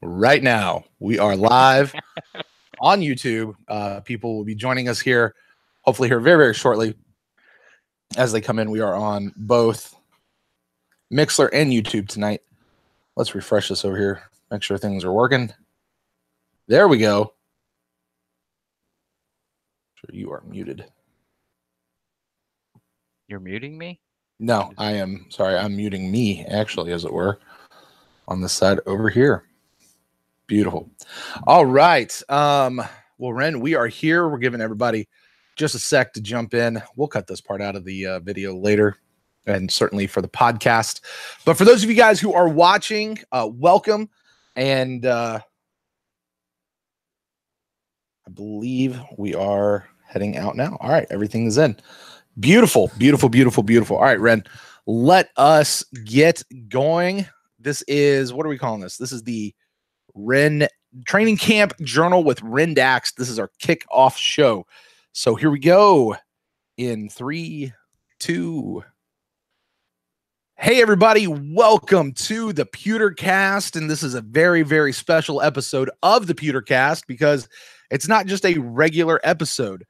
right now. We are live on YouTube. People will be joining us here, hopefully here very, very shortly. As they come in, we are on both Mixler and YouTube tonight. Let's refresh this over here. Make sure things are working. There we go. Sure, you are muted. You're muting me? No, I am. Sorry, I'm muting me, actually, as it were, on the side over here. Beautiful. All right. Well, Ren, we are here. We're giving everybody just a sec to jump in. We'll cut this part out of the video later, and certainly for the podcast. But for those of you guys who are watching, welcome. And I believe we are heading out now. All right. Everything is in. Beautiful, beautiful, beautiful, beautiful. All right, Ren, let us get going. This is, what are we calling this? This is the Ren Training Camp Journal with Ren Daxt. This is our kickoff show. So here we go in 3, 2. Hey, everybody. Welcome to the Pewter Cast. And this is a very, very special episode of the Pewter Cast because it's not just a regular episode.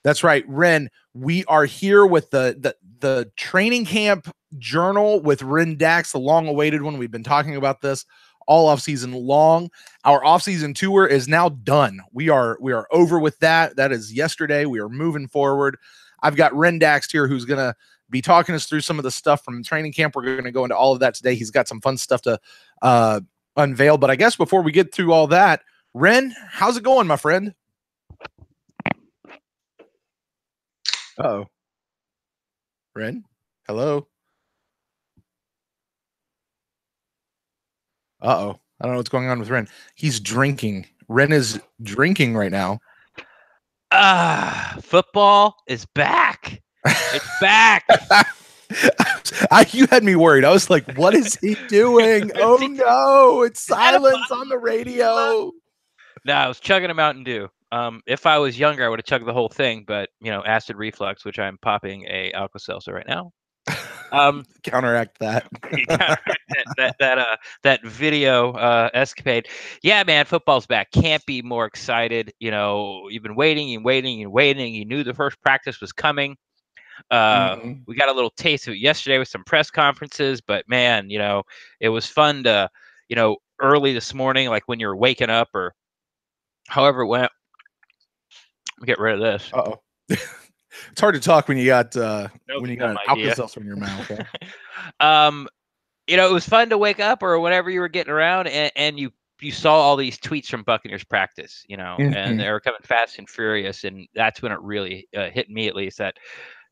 That's right, Ren. We are here with the Training Camp Journal with Ren Daxt, the long-awaited one. We've been talking about this all off-season long. Our off-season tour is now done. We are over with that. That is yesterday. We are moving forward. I've got Ren Daxt here who's going to be talking us through some of the stuff from training camp. We're going to go into all of that today. He's got some fun stuff to unveil. But I guess before we get through all that, Ren, how's it going, my friend? Uh-oh. Ren? Hello? Uh-oh. I don't know what's going on with Ren. He's drinking. Ren is drinking right now. Football is back. It's back. You had me worried. I was like, what is he doing? Oh, no. It's silence on the radio. No, I was chugging a Mountain Dew. If I was younger, I would have chugged the whole thing, but acid reflux, which I'm popping a Alka-Seltzer right now. Counteract that. that video escapade. Yeah, man, football's back. Can't be more excited. You've been waiting and waiting and waiting. You knew the first practice was coming. We got a little taste of it yesterday with some press conferences, but man, it was fun to, early this morning, like when you're waking up or however it went. Get rid of this. Uh-oh. It's hard to talk when you got an Alka-Seltzer in your mouth. Okay? It was fun to wake up or whenever you were getting around and you saw all these tweets from Buccaneers practice, and they were coming fast and furious, and that's when it really hit me, at least, that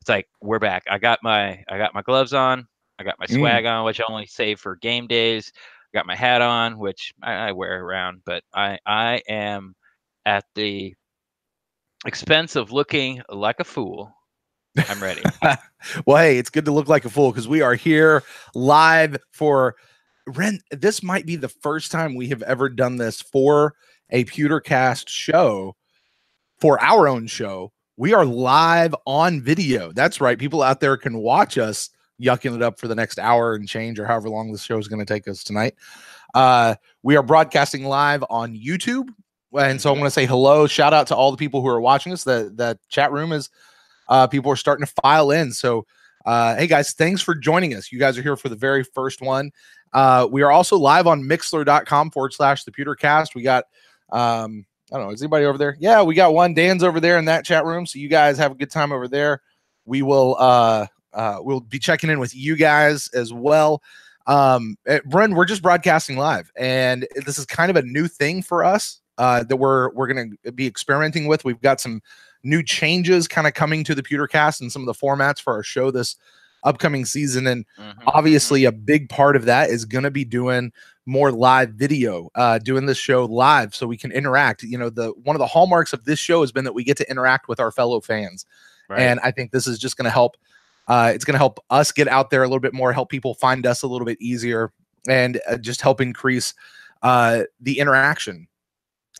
it's like we're back. I got my gloves on, I got my swag on, which I only save for game days. I got my hat on, which I wear around, but I am at the expense of looking like a fool. I'm ready. Well, hey, it's good to look like a fool because we are here live for Ren. This might be the first time we have ever done this for a Pewtercast show, for our own show. We are live on video. That's right. People out there can watch us yucking it up for the next hour and change, or however long this show is going to take us tonight. We are broadcasting live on YouTube. And so I want to say hello, shout out to all the people who are watching us. The chat room is, people are starting to file in. So, hey guys, thanks for joining us. You guys are here for the very first one. We are also live on mixler.com/thepewtercast. We got, I don't know, is anybody over there? Yeah, we got one. Dan's over there in that chat room. So you guys have a good time over there. We will, we'll be checking in with you guys as well. Bren, we're just broadcasting live, and this is kind of a new thing for us. That we're going to be experimenting with. We've got some new changes kind of coming to the Pewtercast and some of the formats for our show this upcoming season. And obviously a big part of that is going to be doing more live video, doing this show live so we can interact. One of the hallmarks of this show has been that we get to interact with our fellow fans. Right. And I think this is just going to help. It's going to help us get out there a little bit more, help people find us a little bit easier, and just help increase the interaction.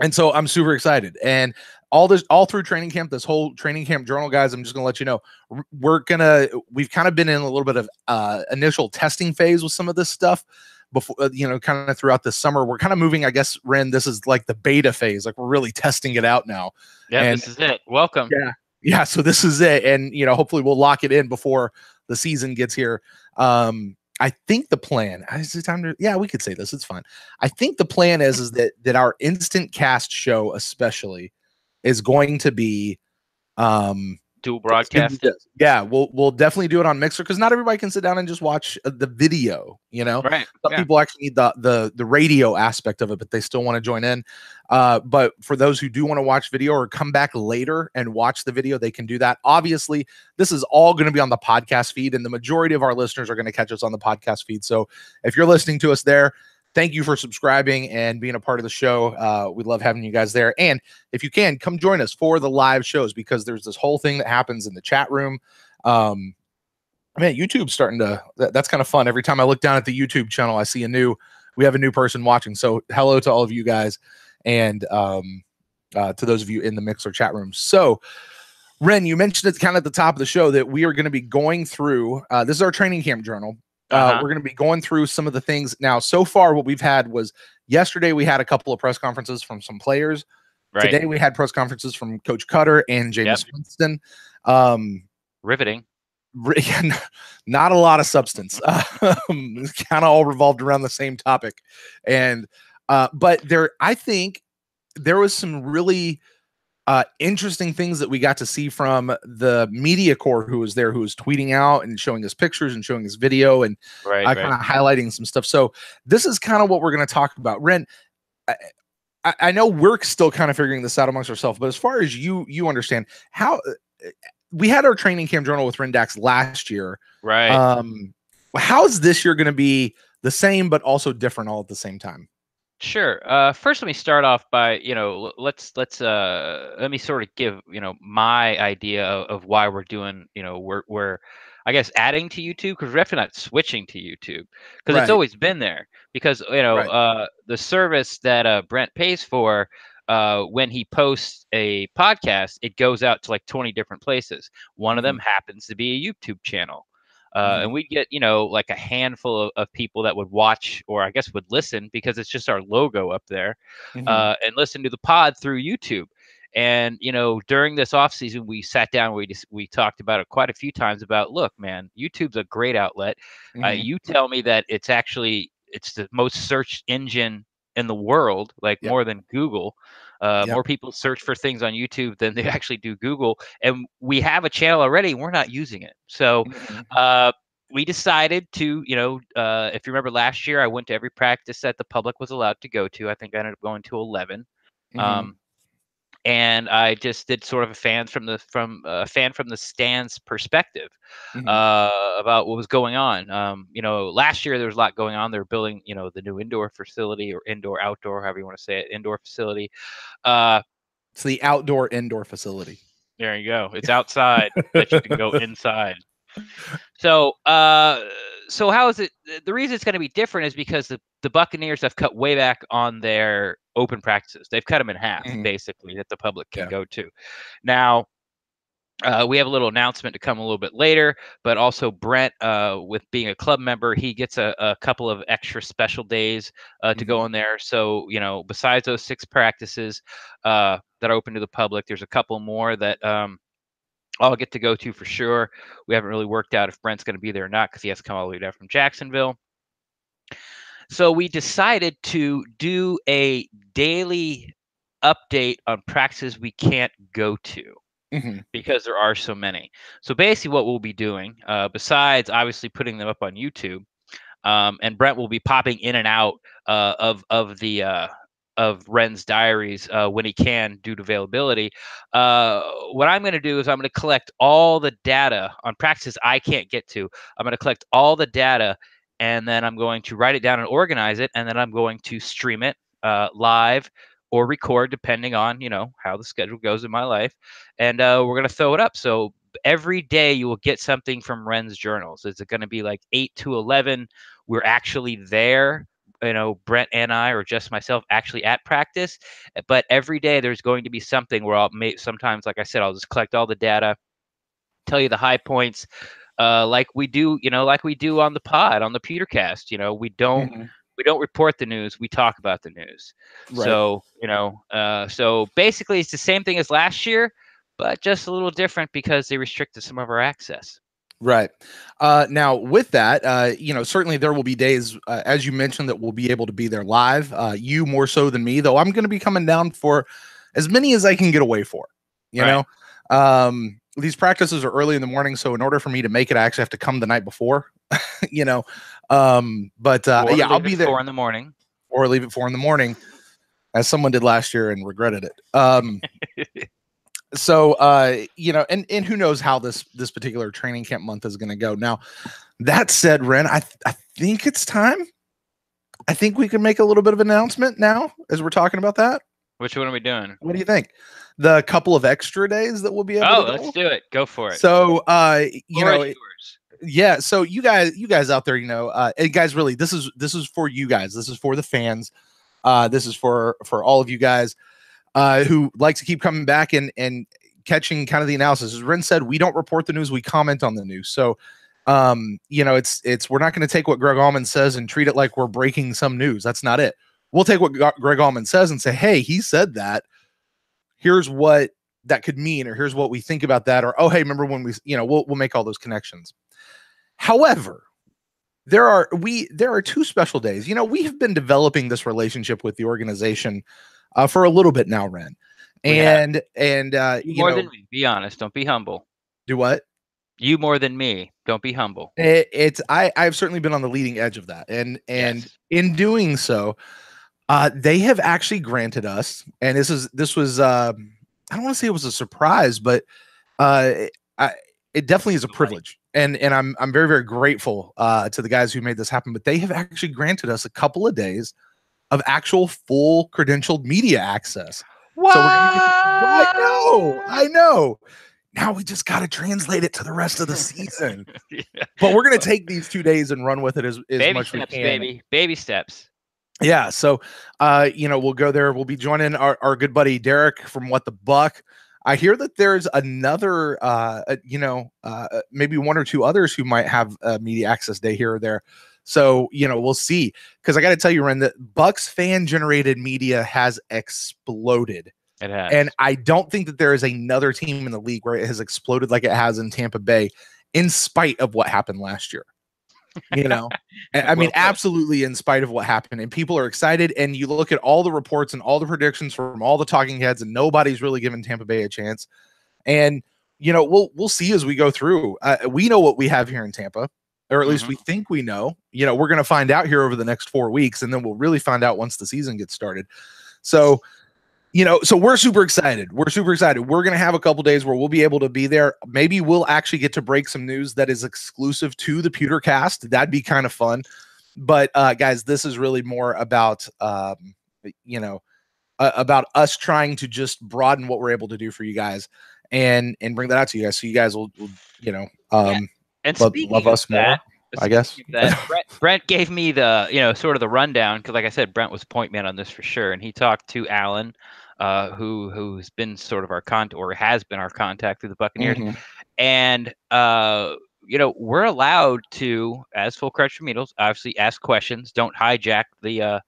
And so I'm super excited. And all through training camp, this whole training camp journal, guys, I'm just going to let you know, we've kind of been in a little bit of initial testing phase with some of this stuff. before, kind of throughout the summer. We're kind of moving, I guess, Ren, this is like the beta phase. Like we're really testing it out now. Yeah, And this is it. Welcome. yeah. So this is it. And, hopefully we'll lock it in before the season gets here. I think the plan is it time to, we could say this. It's fine. I think the plan is that our instant cast show, especially, is going to be, dual broadcasted. Yeah, we'll definitely do it on Mixer because not everybody can sit down and just watch the video. Right? Some people actually need the radio aspect of it, but they still want to join in. But for those who do want to watch video or come back later and watch the video, they can do that. Obviously, this is all going to be on the podcast feed, and the majority of our listeners are going to catch us on the podcast feed. So if you're listening to us there, thank you for subscribing and being a part of the show. We love having you guys there. And if you can, come join us for the live shows because there's this whole thing that happens in the chat room. Man, YouTube's starting to, that's kind of fun. Every time I look down at the YouTube channel, I see we have a new person watching. So hello to all of you guys and to those of you in the Mixer chat room. So Ren, you mentioned it kind of at the top of the show that we are going to be going through, this is our training camp journal. We're going to be going through some of the things now. So far, what we've had was yesterday we had a couple of press conferences from some players. Right. Today we had press conferences from Coach Cutter and James Winston. Riveting. Not a lot of substance. It's kind of all revolved around the same topic, and but I think there was some really interesting things that we got to see from the media corps who was there, who was tweeting out and showing us pictures and showing us video and kind of highlighting some stuff. So this is kind of what we're going to talk about. Ren, I know we're still kind of figuring this out amongst ourselves, but as far as you understand how we had our training camp journal with Ren Daxt last year, right? How is this year going to be the same, but also different all at the same time? Sure. First, let me start off by, let me sort of give, my idea of why we're doing, we're, I guess, adding to YouTube because we're definitely not switching to YouTube because it's always been there because, the service that Brent pays for, when he posts a podcast, it goes out to like 20 different places. One of them happens to be a YouTube channel. And we'd get, like a handful of people that would watch or I guess would listen because it's just our logo up there and listen to the pod through YouTube. And, during this off season, we sat down, we talked about it quite a few times about, look, man, YouTube's a great outlet. You tell me that it's the most searched engine in the world, like more than Google. More people search for things on YouTube than they actually do Google. And we have a channel already. We're not using it. So we decided to, if you remember last year, I went to every practice that the public was allowed to go to. I think I ended up going to 11. And I just did sort of a fan from the stands perspective about what was going on. Last year there was a lot going on. They were building, the new indoor facility or indoor outdoor, however you want to say it, indoor facility. It's the outdoor indoor facility. There you go. It's outside that you can go inside. So how is it? The reason it's going to be different is because the Buccaneers have cut way back on their open practices. They've cut them in half, basically, that the public can go to. Now, we have a little announcement to come a little bit later, but also Brent, with being a club member, he gets a couple of extra special days to go in there. So, besides those 6 practices that are open to the public, there's a couple more that I'll get to go to for sure. We haven't really worked out if Brent's going to be there or not because he has to come all the way down from Jacksonville. So we decided to do a daily update on practices we can't go to because there are so many. So basically what we'll be doing, besides obviously putting them up on YouTube, and Brent will be popping in and out of Ren's diaries when he can due to availability. What I'm going to do is I'm going to collect all the data on practices I can't get to. I'm going to collect all the data and then I'm going to write it down and organize it. And then I'm going to stream it live or record depending on, how the schedule goes in my life. And we're going to throw it up. So every day you will get something from Ren's journals. Is it going to be like 8 to 11? We're actually there. Brent and I, or just myself, actually at practice. But every day there's going to be something where sometimes, like I said, I'll just collect all the data, tell you the high points, like we do on the pod, on the Pewtercast. We don't We don't report the news. We talk about the news. Right. So, so basically it's the same thing as last year, but just a little different because they restricted some of our access. Right. Now, with that, certainly there will be days, as you mentioned, that we'll be able to be there live. You more so than me, though. I'm going to be coming down for as many as I can get away for. These practices are early in the morning, so in order for me to make it, I actually have to come the night before. I'll be there 4 in the morning, or leave at 4 in the morning, as someone did last year and regretted it. And who knows how this particular training camp month is going to go. Now, that said, Ren, I think it's time. I think we can make a little bit of an announcement now as we're talking about that. Which one are we doing? What do you think? The couple of extra days that we'll be able to go? Let's do it. Go for it. So, yours. Yeah. So you guys out there, and guys, really, this is for you guys. This is for the fans. This is for all of you guys who like to keep coming back and catching kind of the analysis. As Ren said, we don't report the news, we comment on the news. So, it's we're not going to take what Greg Allman says and treat it like we're breaking some news. That's not it. We'll take what Greg Allman says and say, hey, he said that. Here's what that could mean, or here's what we think about that, or, oh, hey, remember when we'll make all those connections. However, there are 2 special days. We have been developing this relationship with the organization for a little bit now, Ren. And you more than me. Be honest. Don't be humble. Do what? You more than me. Don't be humble. I've certainly been on the leading edge of that, and yes. In doing so, they have actually granted us, and this was I don't want to say it was a surprise, but it definitely is a privilege, and I'm very, very grateful to the guys who made this happen. But they have actually granted us a couple of days of actual full credentialed media access. What? So I know. Now we just got to translate it to the rest of the season. Yeah. But we're going to take these 2 days and run with it as much as we can. Baby steps. Yeah. So, we'll go there. We'll be joining our good buddy Derek from What the Buck. I hear that there's another, maybe 1 or 2 others who might have a media access day here or there. So, we'll see. Because I got to tell you, Ren, that Bucks fan-generated media has exploded. It has. And I don't think that there is another team in the league where it has exploded like it has in Tampa Bay, in spite of what happened last year. I mean, absolutely in spite of what happened. And people are excited. And you look at all the reports and all the predictions from all the talking heads, and nobody's really given Tampa Bay a chance. And, we'll see as we go through. We know what we have here in Tampa, or at least we think we know. We're going to find out here over the next 4 weeks, and then we'll really find out once the season gets started. So, so we're super excited. We're going to have a couple days where we'll be able to be there. Maybe we'll actually get to break some news that is exclusive to the Pewter cast. That'd be kind of fun. But guys, this is really more about, about us trying to just broaden what we're able to do for you guys and bring that out to you guys. So you guys will and love us more, I guess. Brent gave me the, sort of the rundown. Cause like I said, Brent was point man on this for sure. And he talked to Alan, who's been sort of has been our contact through the Buccaneers. And, we're allowed to, as full credit for Meadles, obviously ask questions, don't hijack the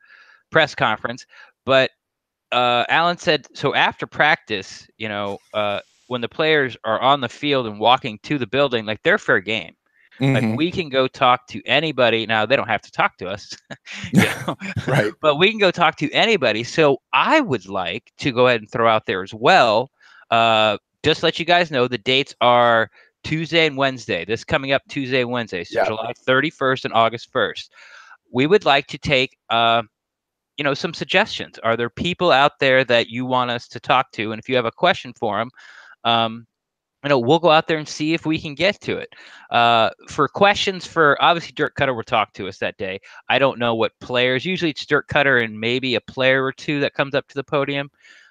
press conference. But Alan said, so after practice, when the players are on the field and walking to the building, like they're fair game. Like we can go talk to anybody. Now they don't have to talk to us, right? But we can go talk to anybody. So I would like to go ahead and throw out there as well. Just let you guys know the dates are Tuesday and Wednesday. This coming up Tuesday and Wednesday, so July 31st and August 1st. We would like to take some suggestions. Are there people out there that you want us to talk to? And if you have a question for them, we'll go out there and see if we can get to it. For questions for, obviously, Dirk Cutter will talk to us that day. I don't know what players. Usually it's Dirk Cutter and maybe a player or 2 that comes up to the podium.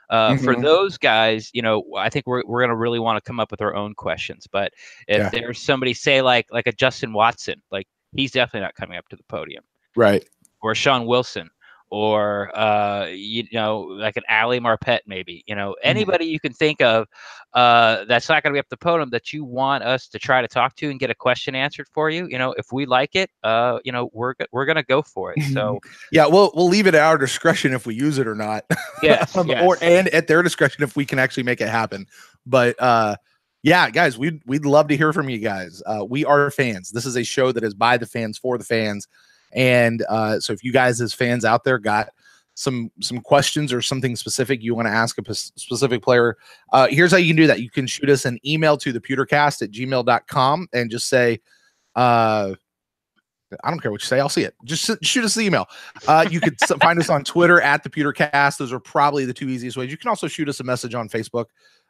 For those guys, I think we're going to really want to come up with our own questions. But if there's somebody, say, like a Justin Watson, like he's definitely not coming up to the podium. Right. Or Sean Wilson. or like an Ali Marpet, maybe, anybody you can think of that's not going to be up the podium that you want us to try to talk to and get a question answered for you. If we like it, we're going to go for it. So yeah, we'll leave it at our discretion if we use it or not. yes, and at their discretion if we can actually make it happen. But yeah, guys, we'd love to hear from you guys. We are fans. This is a show that is by the fans for the fans. And so if you guys as fans out there got some questions or something specific you want to ask a specific player, here's how you can do that. You can shoot us an email to thepewtercast@gmail.com and just say, I don't care what you say. I'll see it. Just shoot us the email. You could find us on Twitter @thepewtercast. Those are probably the two easiest ways. You can also shoot us a message on Facebook,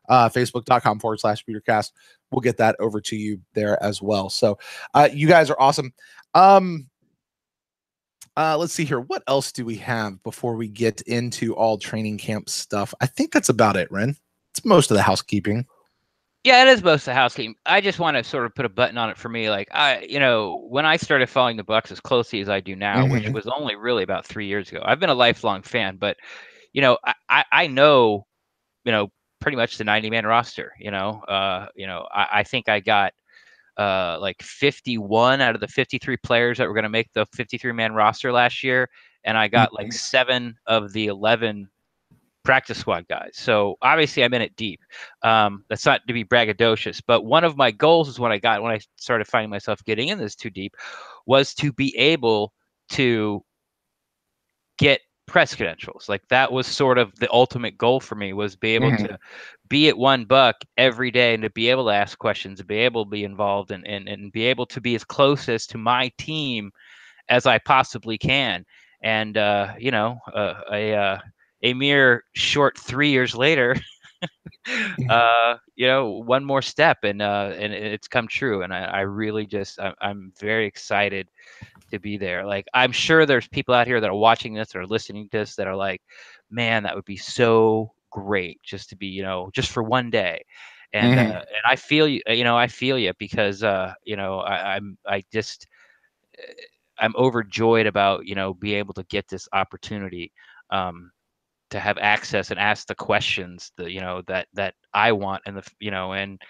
facebook.com/pewtercast. We'll get that over to you there as well. So you guys are awesome. Let's see here. What else do we have before we get into all training camp stuff? I think that's about it, Ren. It's most of the housekeeping. Yeah, it is most of the housekeeping. I just want to sort of put a button on it for me. Like when I started following the Bucks as closely as I do now, which was only really about 3 years ago. I've been a lifelong fan, but I know, pretty much the 90-man roster. I think I got like 51 out of the 53 players that were going to make the 53-man roster last year, and I got like 7 of the 11 practice squad guys. So obviously I'm in it deep. That's not to be braggadocious, but one of my goals is when I started finding myself getting in this too deep was to be able to get press credentials. Like that was sort of the ultimate goal for me, was be able to be at One Buck every day and to be able to ask questions, to be able to be involved and be able to be as close as to my team as I possibly can. And a mere short 3 years later, one more step and it's come true. And I really I'm very excited to be there. Like, I'm sure there's people out here that are watching this or listening to this that are like, man, that would be so great just to be, just for one day. And I feel you, I feel you because, I'm overjoyed about, be able to get this opportunity, to have access and ask the questions that I want and and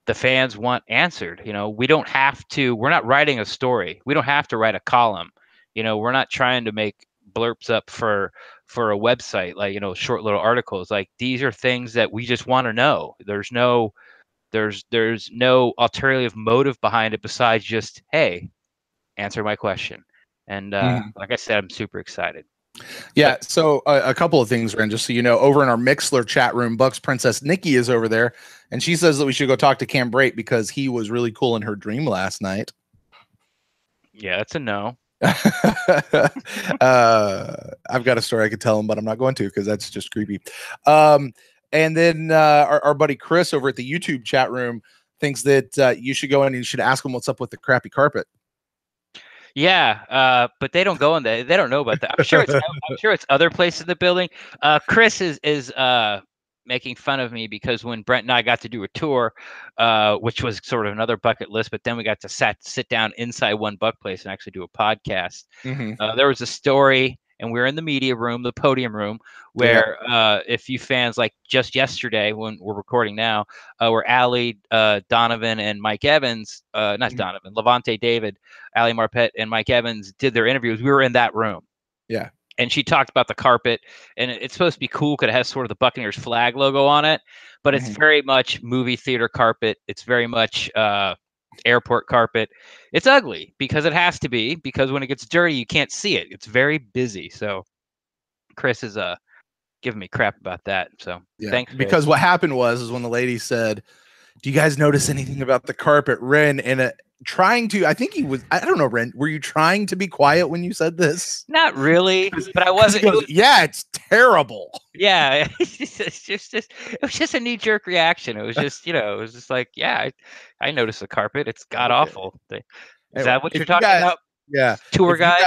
the fans want answered. We're not writing a story. We don't have to write a column. We're not trying to make blurps up for a website, like, short little articles. Like, these are things that we just want to know. There's no alternative motive behind it besides just, hey, answer my question. And like I said, I'm super excited. Yeah, so a couple of things, Ren, just so you know, over in our Mixler chat room, Bucks Princess Nikki is over there, and she says that we should go talk to Cam Brate because he was really cool in her dream last night. Yeah, that's a no. I've got a story I could tell him, but I'm not going to because that's just creepy. And then our buddy Chris over at the YouTube chat room thinks that you should go in and you should ask him what's up with the crappy carpet. Yeah, but they don't go in there. They don't know about that. I'm sure it's other places in the building. Chris is making fun of me because when Brent and I got to do a tour, which was sort of another bucket list, but then we got to sit down inside One Buck Place and actually do a podcast. There was a story, and we were in the media room, the podium room, where if you fans, like just yesterday when we're recording now, where Ali, Donovan, and Mike Evans, not Donovan, Levante David, Ali Marpet, and Mike Evans did their interviews. We were in that room. Yeah. And she talked about the carpet, and it's supposed to be cool because it has sort of the Buccaneers flag logo on it, but it's very much movie theater carpet. It's very much airport carpet. It's ugly because it has to be, because when it gets dirty, you can't see it. It's very busy. So Chris is giving me crap about that. So yeah, thanks, because Chris. what happened was when the lady said, "Do you guys notice anything about the carpet?" Ren, and trying to, I think he was, I don't know, Ren, were you trying to be quiet when you said this? Not really, but I wasn't. Yeah, it's terrible. Yeah, it was just a knee jerk reaction. It was just, it was just like, yeah, I noticed the carpet. It's god awful. Is that what you're talking about? Yeah, tour guide.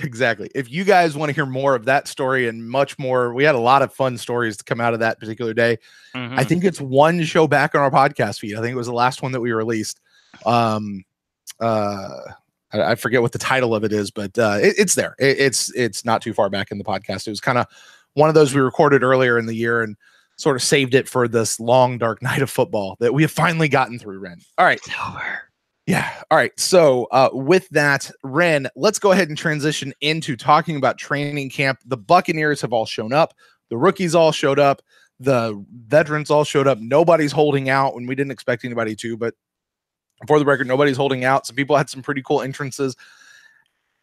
Exactly. If you guys want to hear more of that story and much more, we had a lot of fun stories to come out of that particular day. I think it's one show back on our podcast feed. I think it was the last one that we released. I forget what the title of it is, but it's there. It's not too far back in the podcast. It was kind of one of those we recorded earlier in the year and sort of saved it for this long, dark night of football that we have finally gotten through, Ren. All right. It's over. Yeah. All right. So with that, Ren, let's go ahead and transition into talking about training camp. The Buccaneers have all shown up. The rookies all showed up. The veterans all showed up. Nobody's holding out when we didn't expect anybody to, but for the record, nobody's holding out. Some people had some pretty cool entrances.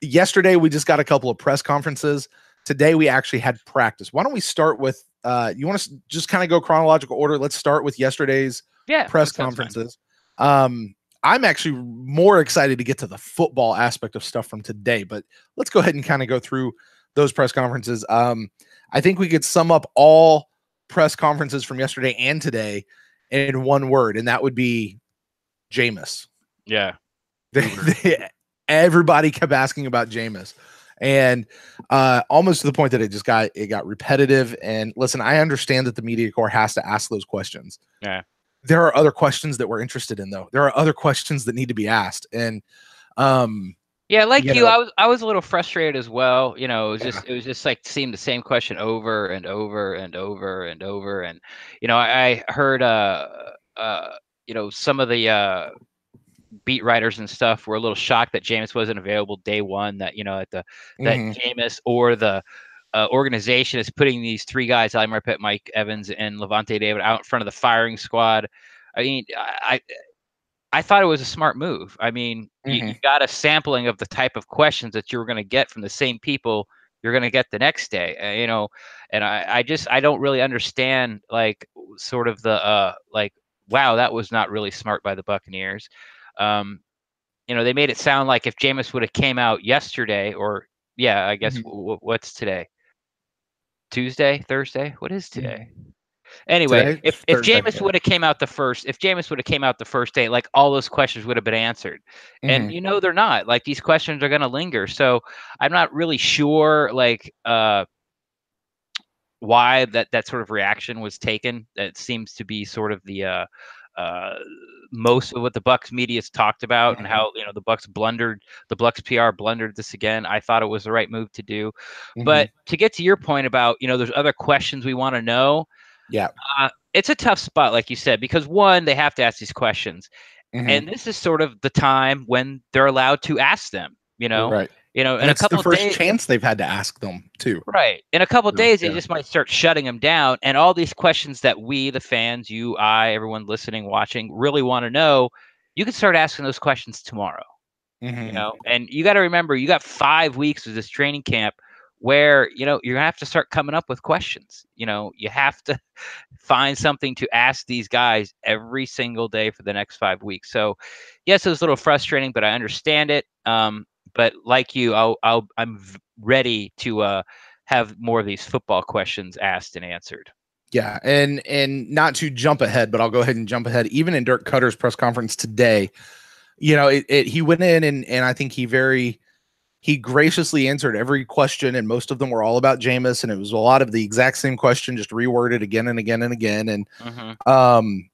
Yesterday, we just got a couple of press conferences. Today, we actually had practice. Why don't we start with, you want to just kind of go chronological order? Let's start with yesterday's press conferences. I'm actually more excited to get to the football aspect of stuff from today, but let's go ahead and kind of go through those press conferences. I think we could sum up all press conferences from yesterday and today in one word, and that would be Jameis. Yeah. Everybody kept asking about Jameis, and almost to the point that it got repetitive. And listen, I understand that the media corps has to ask those questions. Yeah. There are other questions that we're interested in, though. There are other questions that need to be asked. And yeah, like you, I was a little frustrated as well. You know, it was just like seeing the same question over and over and over and over. And you know, I heard you know, some of the beat writers and stuff were a little shocked that Jameis wasn't available day one. That, you know, that Jameis or the organization is putting these three guys, Ali Marpet, Mike Evans, and Levante David, out in front of the firing squad. I mean, I thought it was a smart move. I mean, you got a sampling of the type of questions that you were going to get from the same people you're going to get the next day, you know, and I don't really understand, like, sort of the like, wow, that was not really smart by the Buccaneers. You know, they made it sound like if Jameis would have came out yesterday, or I guess what's today? Tuesday, Thursday? What is today? Anyway, if Jameis would have came out the first day, like, all those questions would have been answered. And you know, they're not. Like, these questions are going to linger. So I'm not really sure, like, why that sort of reaction was taken. That seems to be sort of the most of what the Bucs media has talked about, and how, you know, the Bucs PR blundered this again. I thought it was the right move to do. But to get to your point about, you know, there's other questions we want to know. Yeah. It's a tough spot, like you said, because one, they have to ask these questions, and this is sort of the time when they're allowed to ask them, you know. Right. You know, and it's the first chance they've had to ask them too. Right. In a couple of days, they just might start shutting them down. And all these questions that we, the fans, you, I, everyone listening, watching, really want to know, you can start asking those questions tomorrow. You know, and you got to remember, you got 5 weeks of this training camp where, you know, you're gonna have to start coming up with questions. You know, you have to find something to ask these guys every single day for the next 5 weeks. So yes, it was a little frustrating, but I understand it. But like you, I'm ready to have more of these football questions asked and answered. Yeah, and not to jump ahead, but I'll go ahead and jump ahead. Even in Dirk Cutter's press conference today, you know, he went in and I think he graciously answered every question, and most of them were all about Jameis, and it was a lot of the exact same question, just reworded again and again and again. And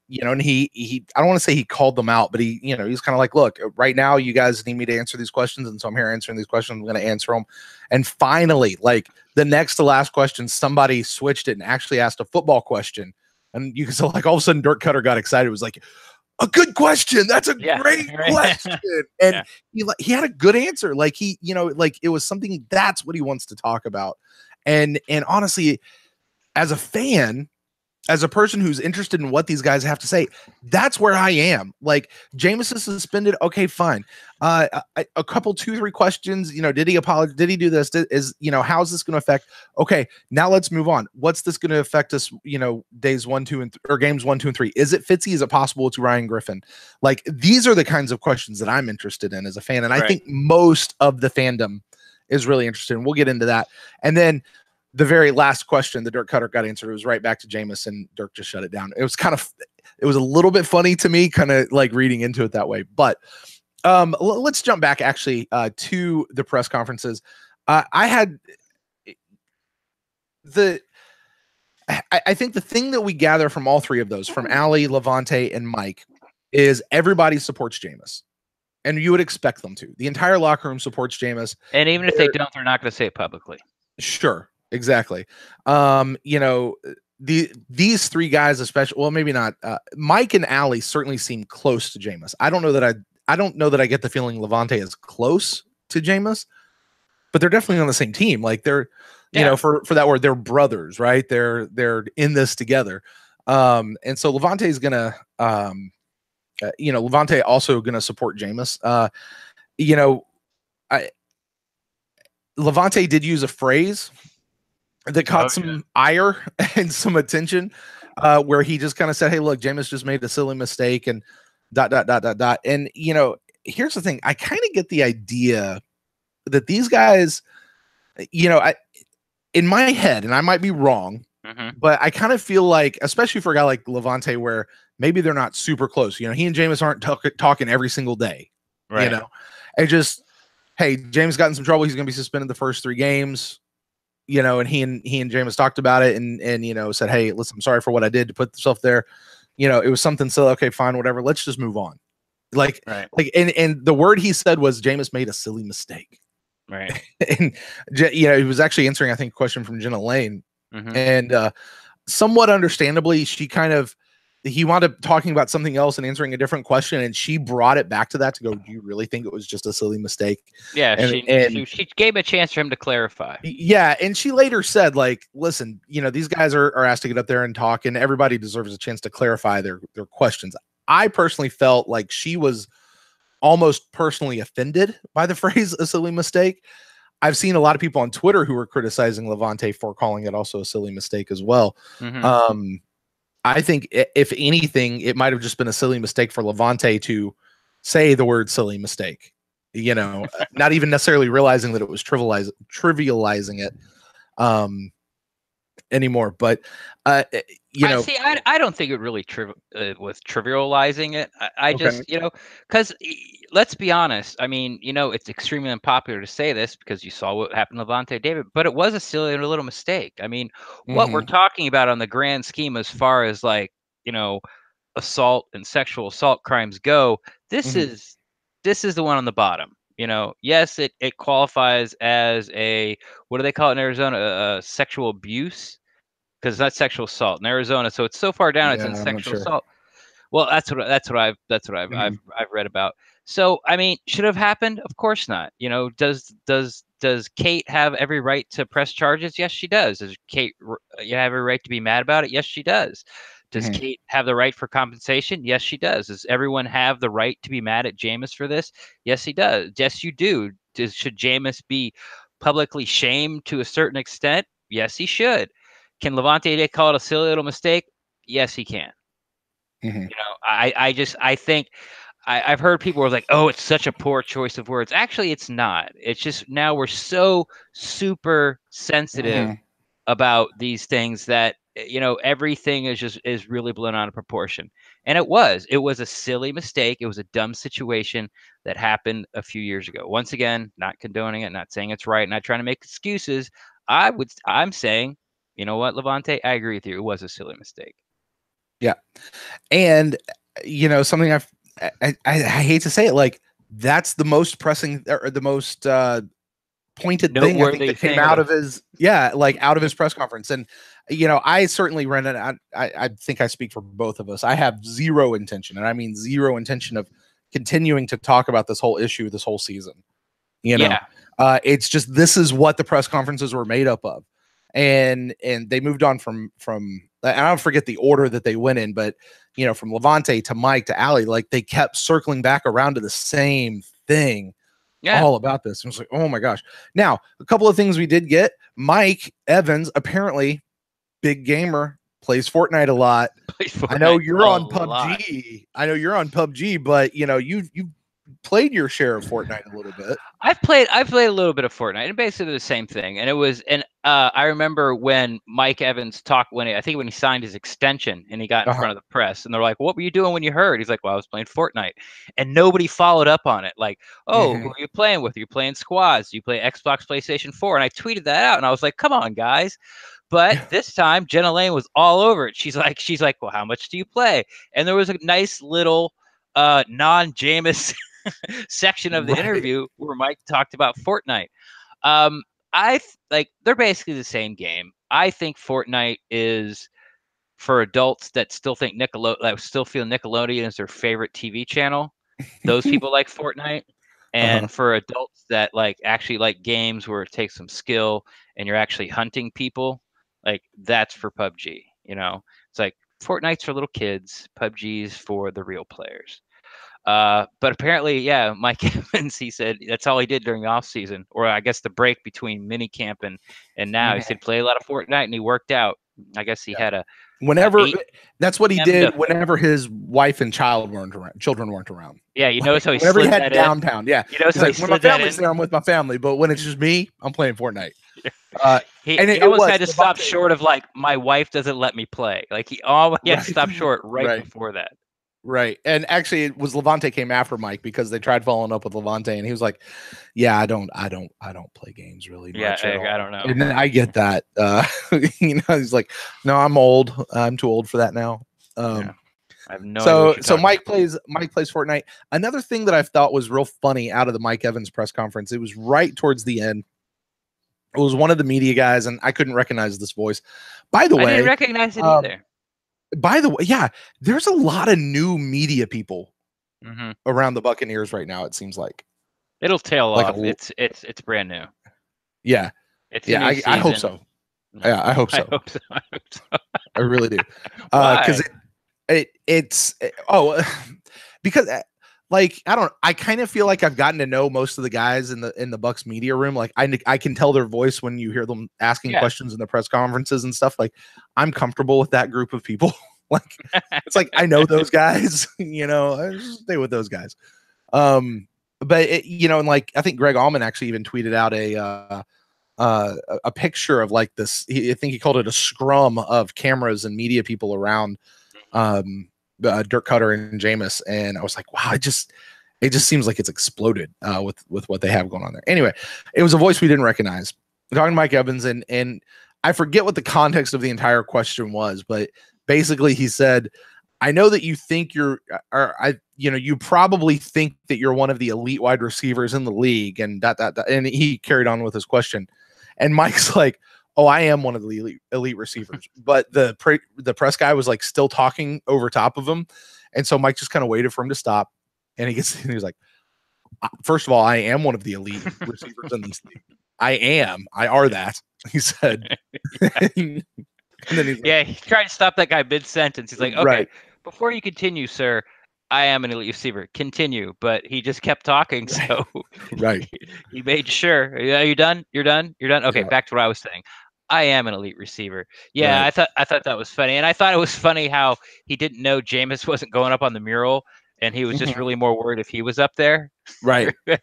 you know, and he I don't want to say he called them out, but he, you know, he's kind of like, look, right now you guys need me to answer these questions, and so I'm here answering these questions. I'm going to answer them. And finally, like, the next to last question, somebody switched it and actually asked a football question, and you can tell, like, all of a sudden Dirk Cutter got excited. It was like, a good question. That's a great question. And he had a good answer. Like, he, you know, like, it was something, that's what he wants to talk about. And honestly, as a fan, as a person who's interested in what these guys have to say, that's where I am. Like, Jameis is suspended. Okay, fine. A couple, 2-3 questions. You know, did he apologize? Did he do this? You know, how's this going to affect? Okay, now let's move on. What's this going to affect us? You know, days 1, 2, or games 1, 2, and 3. Is it Fitzy? Is it possible it's Ryan Griffin? Like, these are the kinds of questions that I'm interested in as a fan, and I think most of the fandom is really interested in. We'll get into that, and then the very last question that Dirk Cutter got answered, it was right back to Jameis, and Dirk just shut it down. It was it was a little bit funny to me, kind of like reading into it that way. But let's jump back actually to the press conferences. I think the thing that we gather from all three of those, from Ali, Levante, and Mike, is everybody supports Jameis. and you would expect them to. The entire locker room supports Jameis. And even if they don't, they're not going to say it publicly. Sure, exactly. You know, these three guys, especially, well, maybe not. Mike and Allie certainly seem close to Jameis. I don't know that I get the feeling Levante is close to Jameis, but they're definitely on the same team. Like they're, you know, for that word, they're brothers, right? They're in this together. And so Levante is gonna, you know, Levante also gonna support Jameis. You know, Levante did use a phrase that caught some ire and some attention, where he just kind of said, "Hey, look, Jameis just made a silly mistake," and ... And you know, here's the thing: I kind of get the idea that these guys, you know, in my head, and I might be wrong, but I kind of feel like, especially for a guy like Levante, where maybe they're not super close. You know, he and Jameis aren't talking every single day. Right. You know, it just, hey, James got in some trouble. He's going to be suspended the first 3 games. You know, and he and Jameis talked about it, and you know, said, "Hey, listen, I'm sorry for what I did to put myself there. You know, it was something so okay, fine, whatever. Let's just move on." Like, and the word he said was Jameis made a silly mistake. Right. And you know, he was actually answering, I think, a question from Jenna Lane, and somewhat understandably, he wound up talking about something else and answering a different question, and she brought it back to that to go, "Do you really think it was just a silly mistake?" Yeah, and she gave a chance for him to clarify. Yeah, and she later said, like, "Listen, you know, these guys are asked to get up there and talk, and everybody deserves a chance to clarify their questions." I personally felt like she was almost personally offended by the phrase "a silly mistake." I've seen a lot of people on Twitter who were criticizing Levante for calling it also a silly mistake as well. I think if anything, it might have just been a silly mistake for Levante to say the word silly mistake, you know, not even necessarily realizing that it was trivializing it anymore. But, you know, see, I don't think it really was trivializing it. I just, you know, because let's be honest. I mean, you know, it's extremely unpopular to say this because you saw what happened to Levante David, but it was a silly little mistake. I mean, what we're talking about on the grand scheme, as far as like, you know, assault and sexual assault crimes go, this is the one on the bottom. You know, yes, it qualifies as a, what do they call it in Arizona? Sexual abuse. Because that's sexual assault in Arizona, so it's so far down. It's in sexual assault. Well, that's what I've read about. So I mean, should have happened? Of course not. You know, does Kate have every right to press charges? Yes, she does. Does Kate you have every right to be mad about it? Yes, she does. Does Kate have the right for compensation? Yes, she does. Does everyone have the right to be mad at Jameis for this? Yes, he does. Yes, you do. Should Jameis be publicly shamed to a certain extent? Yes, he should. Can Levante call it a silly little mistake? Yes, he can. You know, I think I've heard people were like, "Oh, it's such a poor choice of words." Actually, it's not. It's just now we're so super sensitive about these things that, you know, everything is really blown out of proportion. And it was a silly mistake. It was a dumb situation that happened a few years ago. Once again, not condoning it, not saying it's right, not trying to make excuses. I'm saying, you know what, Levante, I agree with you. It was a silly mistake. Yeah. And, you know, something I hate to say it, like, that's the most pressing or the most pointed thing I think that came out of his, out of his press conference. And, you know, I certainly, Ren, I think I speak for both of us. I have zero intention, and I mean zero intention, of continuing to talk about this whole issue this whole season. You know, it's just, this is what the press conferences were made up of. And they moved on from I don't forget the order that they went in, but, you know, from Levante to Mike to Allie, like, they kept circling back around to the same thing. All about this. And it's like, oh my gosh. Now, a couple of things we did get. Mike Evans, apparently big gamer, plays Fortnite a lot. I know you're on PUBG. I know you're on PUBG, but, you know, you've played your share of Fortnite a little bit. I've played a little bit of Fortnite, and basically the same thing. And it was, and I remember when Mike Evans talked, when he signed his extension and he got in front of the press, and they're like, "What were you doing when you heard?" He's like, "Well, I was playing Fortnite," and nobody followed up on it. Like, "Oh, who are you playing with? Are you playing squads? You play Xbox, PlayStation 4?" And I tweeted that out, and I was like, "Come on, guys." But this time, Jenna Lane was all over it. She's like, "Well, how much do you play?" And there was a nice little non-Jameis section of the interview where Mike talked about Fortnite. They're basically the same game. I think Fortnite is for adults that still think still feel Nickelodeon is their favorite TV channel. Those people like Fortnite. And for adults that actually like games where it takes some skill and you're actually hunting people, that's for PUBG. It's like Fortnite's for little kids, PUBG's for the real players. But apparently, yeah, Mike Evans, he said that's all he did during the off season, or I guess the break between minicamp and now. He said play a lot of Fortnite and he worked out. I guess he had that's what he did whenever his wife and children weren't around. Yeah, you notice how he whenever slid he had that downtown. Yeah, you notice how he when my family's there, I'm with my family, but when it's just me, I'm playing Fortnite. He almost had to stop short of my wife doesn't let me play. He always had to stop short before that. Right. And actually it was Levante came after Mike because they tried following up with Levante and he was like, yeah, I don't play games really much. I don't know. And I get that. He's like, no, I'm old. I'm too old for that now. I have no idea. So Mike plays Fortnite. Another thing that I thought was real funny out of the Mike Evans press conference, it was right towards the end. It was one of the media guys and I couldn't recognize this voice. By the way, I didn't recognize it either. By the way, yeah, there's a lot of new media people around the Buccaneers right now. It seems like it'll tail off. It's brand new. Yeah, I hope so. Yeah, I hope so. I really do. Because because I kind of feel like I've gotten to know most of the guys in the Bucs media room. I can tell their voice when you hear them asking questions in the press conferences and stuff. I'm comfortable with that group of people. It's I know those guys, I just stay with those guys. But and I think Greg Allman actually even tweeted out a picture of this. I think he called it a scrum of cameras and media people around Dirk Cutter and Jameis, and I was like, wow, it just seems like it's exploded with what they have going on there. Anyway, it was a voice we didn't recognize. We're talking to Mike Evans, and I forget what the context of the entire question was, but basically he said, I know that you think you probably think that you're one of the elite wide receivers in the league, and that, and he carried on with his question, and Mike's like, oh, I am one of the elite receivers. But the press guy was still talking over top of him. And so Mike just kind of waited for him to stop. And he was like, first of all, I am one of the elite receivers in this league. I are that. He said. And then he's he tried to stop that guy mid-sentence. He's like, okay, before you continue, sir, I am an elite receiver. Continue. But he just kept talking. So he made sure. Are you done? You're done? Okay, back to what I was saying. I am an elite receiver. Yeah, I thought that was funny. And I thought it was funny how he didn't know Jameis wasn't going up on the mural, and he was just really more worried if he was up there. Right. Yeah,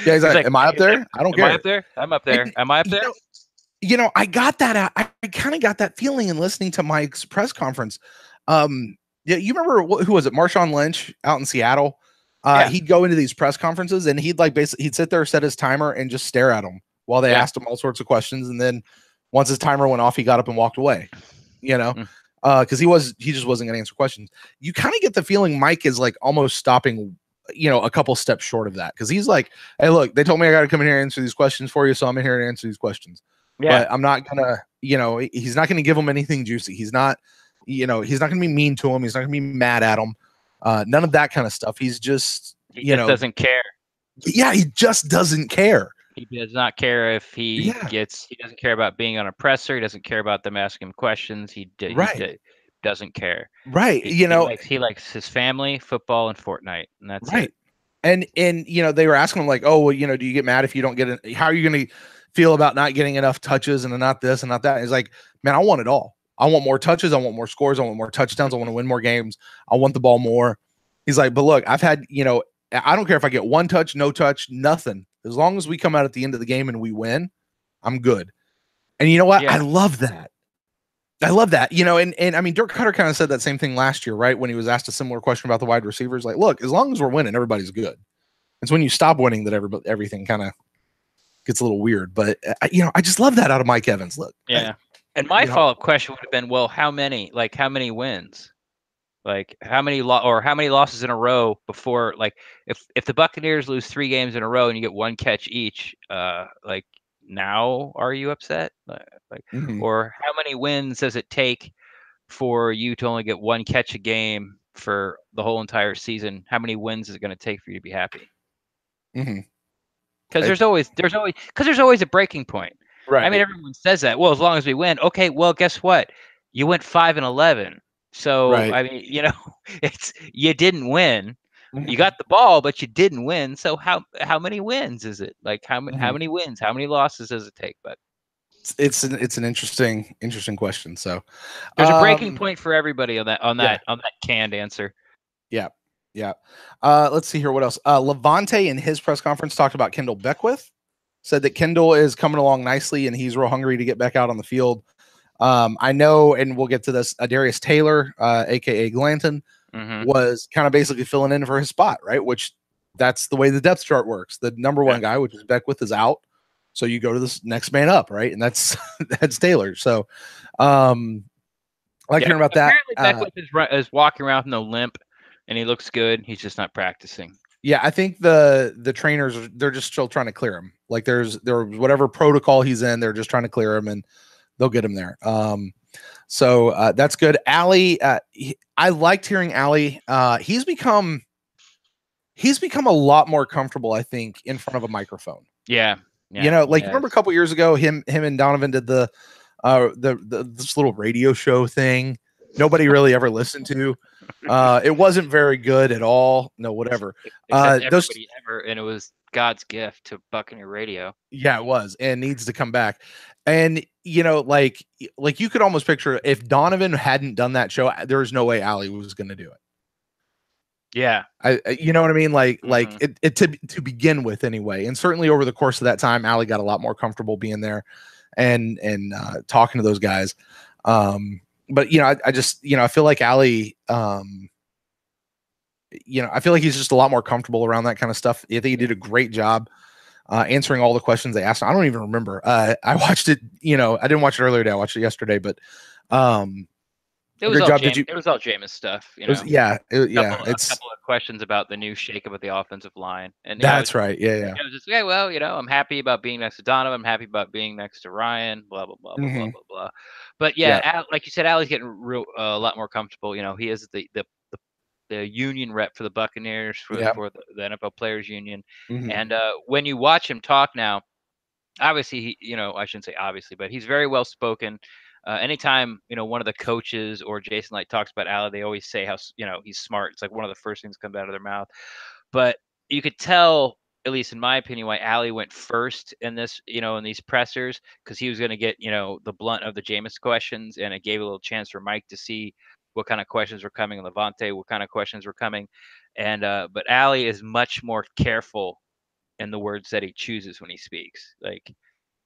he's like, am I up there? I don't care. Am I up there? I'm up there. Am I up there? I got that. I kind of got that feeling in listening to Mike's press conference. Yeah, you remember who was it? Marshawn Lynch out in Seattle. He'd go into these press conferences and he'd he'd sit there, set his timer, and just stare at them while they asked him all sorts of questions. And then once his timer went off, he got up and walked away. Because he just wasn't going to answer questions. You kind of get the feeling Mike is almost stopping, a couple steps short of that, because he's like, hey, look, they told me I got to come in here and answer these questions for you, so I'm in here to answer these questions. Yeah, but I'm not gonna, he's not gonna give them anything juicy. He's not. He's not going to be mean to him. He's not going to be mad at him. None of that kind of stuff. He's just, he just doesn't care. Yeah, he just doesn't care. He does not care if he doesn't care about being on a presser. He doesn't care about them asking him questions. He doesn't care. Right. He likes his family, football, and Fortnite. And that's right. It. And they were asking him do you get mad if you don't get it? How are you going to feel about not getting enough touches and not this and not that? And he's like, man, I want it all. I want more touches. I want more scores. I want more touchdowns. I want to win more games. I want the ball more. He's like, but look, I've had, I don't care if I get one touch, no touch, nothing. As long as we come out at the end of the game and we win, I'm good. And you know what? Yeah. I love that. And I mean, Dirk Cutter kind of said that same thing last year, right? When he was asked a similar question about the wide receivers, look, as long as we're winning, everybody's good. It's when you stop winning that everything kind of gets a little weird. But, I just love that out of Mike Evans. Look. Yeah. And my follow-up question would have been, well, how many wins? Like how many losses in a row before, like if the Buccaneers lose 3 games in a row and you get 1 catch each, like now are you upset? Like Mhm. or how many wins does it take for you to only get 1 catch a game for the whole entire season? How many wins is it going to take for you to be happy? Mhm. Because It, there's always a breaking point. I mean, right. everyone says that. Well, as long as we win, okay. Well, guess what? You went 5-11. So Right. I mean, it's you didn't win. You Mhm. got the ball, but you didn't win. So how many wins is it? Like how Mhm. many wins? How many losses does it take? But It's an interesting question. So, there's a breaking um, point for everybody on yeah, that canned answer. yeah, yeah. Let's see here. What else? Levante in his press conference talked about Kendall Beckwith. Said that Kendall is coming along nicely and he's real hungry to get back out on the field. I know, and we'll get to this. Darius Taylor, aka Glanton, Mm-hmm. was kind of basically filling in for his spot, right? Which that's the way the depth chart works. The number Yeah. one guy, which is Beckwith, is out. So you go to this next man up, right? And that's that's Taylor. So I like Yeah. hearing about that. Apparently, Beckwith is walking around with no limp, and he looks good. He's just not practicing. Yeah, I think the trainers they're just still trying to clear him. Like there's whatever protocol he's in, they're just trying to clear him and they'll get him there. So that's good. Allie, I liked hearing Allie. He's become a lot more comfortable, I think, in front of a microphone. Yeah. You Yeah. know, like Yeah. remember a couple years ago, him and Donovan did the this little radio show thing. Nobody really ever listened to. It wasn't very good at all. No, whatever. Except Those everybody ever, and it was God's gift to Buccaneer radio. Yeah, it was, and needs to come back. And like you could almost picture if Donovan hadn't done that show, there was no way Allie was going to do it. Yeah. You know what I mean? Like Hmm. it to begin with anyway. And certainly over the course of that time, Allie got a lot more comfortable being there and talking to those guys. But I just I feel like Allie, I feel like he's just a lot more comfortable around that kind of stuff. I think he did a great job answering all the questions they asked. I don't even remember. I watched it. I didn't watch it earlier today. I watched it yesterday, but um, It was great all job. Did James. you? It was all Jameis stuff. It was yeah, yeah. A It's couple of questions about the new shakeup of the offensive line, and that's right. Yeah, yeah. it was just well, I'm happy about being next to Donovan. I'm happy about being next to Ryan. Blah blah blah blah blah Hmm. blah blah. But yeah, Yeah, like you said, Allie's getting a lot more comfortable. He is the union rep for the Buccaneers yeah. for the NFL Players Union, Hmm. and when you watch him talk now, obviously I shouldn't say obviously, but he's very well spoken. Anytime one of the coaches or Jason Light talks about Allie, they always say how he's smart. It's like one of the first things that comes out of their mouth. But you could tell, at least in my opinion, why Allie went first in this, in these pressers, because he was going to get the blunt of the Jameis questions, and it gave a little chance for Mike to see what kind of questions were coming, Levante, what kind of questions were coming, and but Allie is much more careful in the words that he chooses when he speaks. Like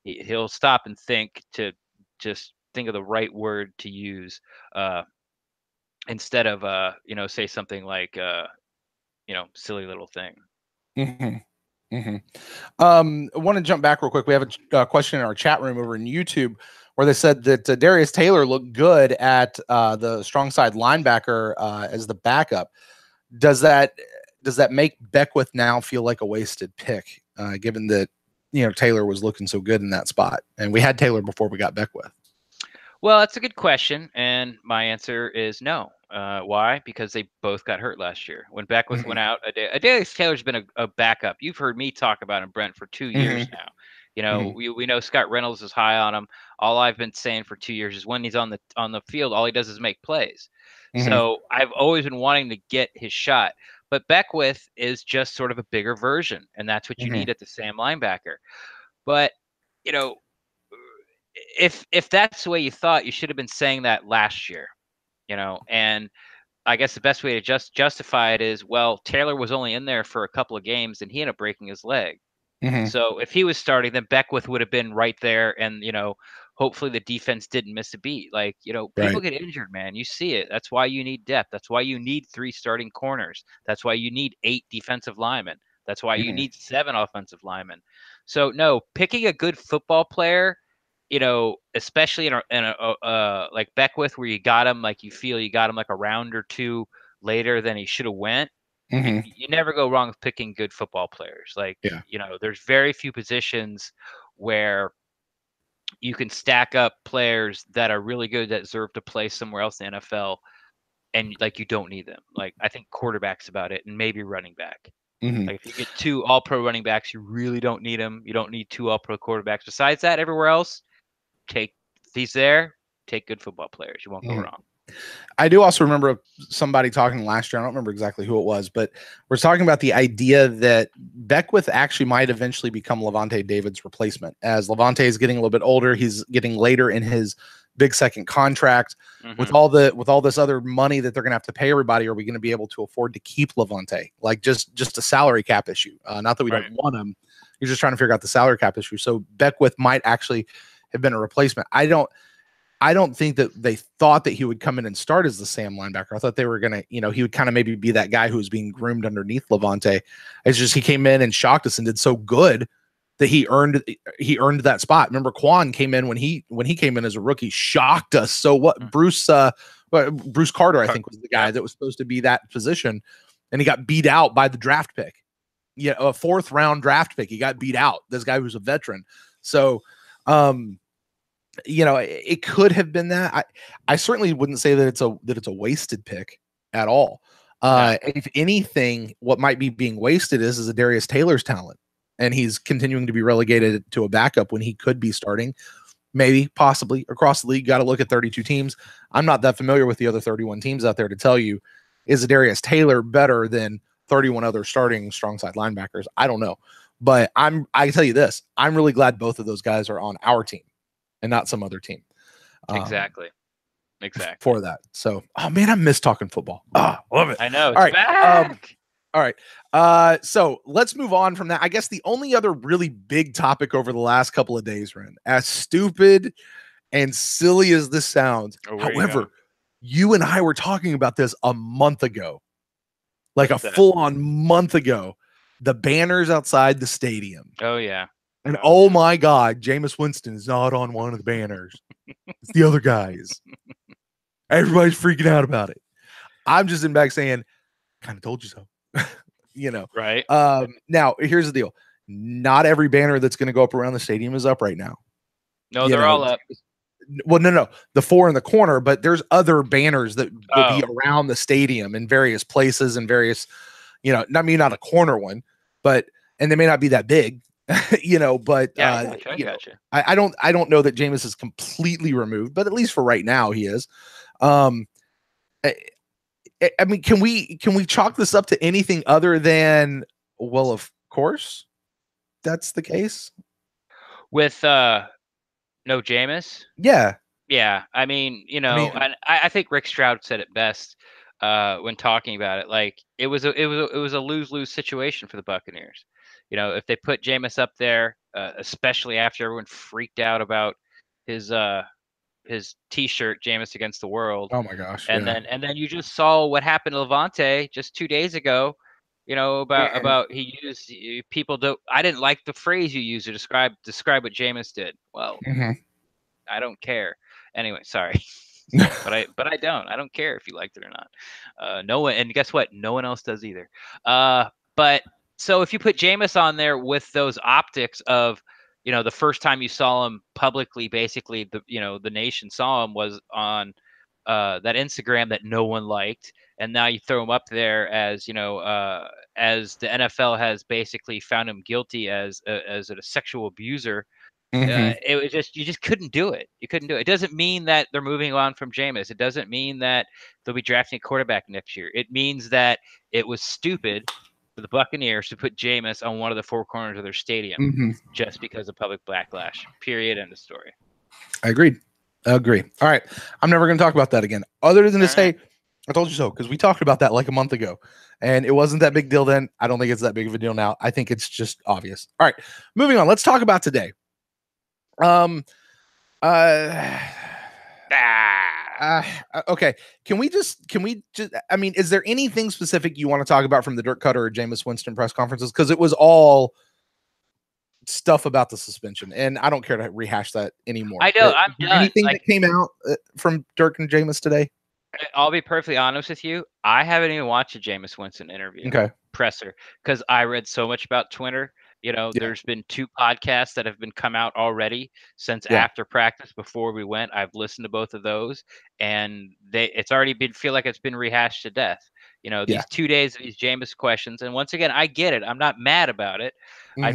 he'll stop and think to just think of the right word to use uh, instead of say something like silly little thing. Hmm. Hmm. I want to jump back real quick. We have a question in our chat room over in YouTube where they said that Darius Taylor looked good at the strong side linebacker as the backup. Does that make Beckwith now feel like a wasted pick, given that Taylor was looking so good in that spot, and we had Taylor before we got Beckwith? Well, that's a good question, and my answer is no. Why? Because they both got hurt last year. When Beckwith Hmm. went out, Adelius Taylor's been a backup. You've heard me talk about him, Brent, for 2 years Hmm. now. Hmm. We know Scott Reynolds is high on him. All I've been saying for 2 years is when he's on the field, all he does is make plays. Hmm. So I've always been wanting to get his shot. But Beckwith is just sort of a bigger version, and that's what you Hmm. need at the Sam linebacker. But you know, if that's the way you thought, you should have been saying that last year. And I guess the best way to justify it is, well, Taylor was only in there for a couple of games and he ended up breaking his leg. Hmm. So if he was starting, then Beckwith would have been right there, and hopefully the defense didn't miss a beat. Like people Right. get injured, man. You see it. That's why you need depth. That's why you need 3 starting corners. That's why you need 8 defensive linemen. That's why you Hmm. need 7 offensive linemen. So no, picking a good football player especially in a like Beckwith, where you got him, like you feel you got him like a round or two later than he should have went. You never go wrong with picking good football players. Like, there's very few positions where you can stack up players that are really good that deserve to play somewhere else in the NFL, and like you don't need them. Like, I think quarterback's about it, and maybe running back. Like, if you get 2 all-pro running backs, you really don't need them. You don't need 2 all-pro quarterbacks. Besides that, everywhere else, take good football players. You won't go wrong. I do also remember somebody talking last year. I don't remember exactly who it was, but we're talking about the idea that Beckwith actually might eventually become Levante David's replacement. As Levante is getting a little bit older, he's getting later in his big second contract. With all this other money that they're going to have to pay everybody, are we going to be able to afford to keep Levante? Like just a salary cap issue. Not that we don't want him. You're just trying to figure out the salary cap issue. So Beckwith might actually have been a replacement. I don't think that they thought that he would come in and start as the Sam linebacker. I thought they were going to, he would kind of maybe be that guy who was being groomed underneath Levante. It's just he came in and shocked us and did so good that he earned that spot. Remember, Quan came in when he came in as a rookie, shocked us. So what? Bruce Carter, I think, was the guy that was supposed to be that position, and he got beat out by the draft pick. Yeah, a 4th round draft pick. He got beat out. This guy was a veteran. So, it could have been that. I certainly wouldn't say that it's a wasted pick at all. If anything, what might be being wasted is a Darius Taylor's talent, and he's continuing to be relegated to a backup when he could be starting, maybe, possibly across the league. Got to look at 32 teams. I'm not that familiar with the other 31 teams out there to tell you, is Darius Taylor better than 31 other starting strong side linebackers? I don't know, but I can tell you this: I'm really glad both of those guys are on our team and not some other team. Exactly. For that. So, oh man, I miss talking football. Love it. I know. All right. Back. All right. So let's move on from that. I guess the only other really big topic over the last couple of days, Ren, as stupid and silly as this sounds, however, you and I were talking about this a month ago, like a full-on month ago, the banners outside the stadium. Oh, yeah. And oh my God, Jameis Winston is not on one of the banners. It's the other guys. Everybody's freaking out about it. I'm just in back saying, kind of told you so. Right. Now here's the deal. Not every banner that's going to go up around the stadium is up right now. No, they're all up. Well, no, the 4 in the corner, but there's other banners that will be around the stadium in various places and various, not a corner one, and they may not be that big. But gotcha. I don't know that Jameis is completely removed, but at least for right now he is. I mean, can we chalk this up to anything other than, well, of course that's the case with no Jameis? Yeah. I mean, and I think Rick Stroud said it best when talking about it. Like, it was a lose-lose situation for the Buccaneers. If they put Jameis up there, especially after everyone freaked out about his T-shirt, Jameis Against the World. Oh my gosh! And then you just saw what happened to Levante just 2 days ago. About he used people. I didn't like the phrase you used to describe what Jameis did. Well, I don't care. Anyway, sorry, but I don't care if you liked it or not. No one, and guess what? No one else does either. But so if you put Jameis on there with those optics of, the first time you saw him publicly, basically the nation saw him was on that Instagram that no one liked, and now you throw him up there as as the NFL has basically found him guilty as a sexual abuser. It was just, you just couldn't do it. You couldn't do it. It doesn't mean that they're moving on from Jameis. It doesn't mean that they'll be drafting a quarterback next year. It means that it was stupid for the Buccaneers to put Jameis on one of the 4 corners of their stadium just because of public backlash. Period. End of story. I agree. All right. I'm never going to talk about that again, other than to say, I told you so, because we talked about that like a month ago, and it wasn't that big deal then. I don't think it's that big of a deal now. I think it's just obvious. All right, moving on. Let's talk about today. Okay. Can we just, I mean, is there anything specific you want to talk about from the Dirk Cutter or Jameis Winston press conferences? Because it was all stuff about the suspension, and I don't care to rehash that anymore. I know, I'm done. Anything that came out from Dirk and Jameis today? I'll be perfectly honest with you. I haven't even watched a Jameis Winston interview presser because I read so much about Twitter. There's been 2 podcasts that have been come out already since after practice before we went. I've listened to both of those, and it's already feel like it's been rehashed to death. These 2 days of these Jameis questions, and once again, I get it. I'm not mad about it. I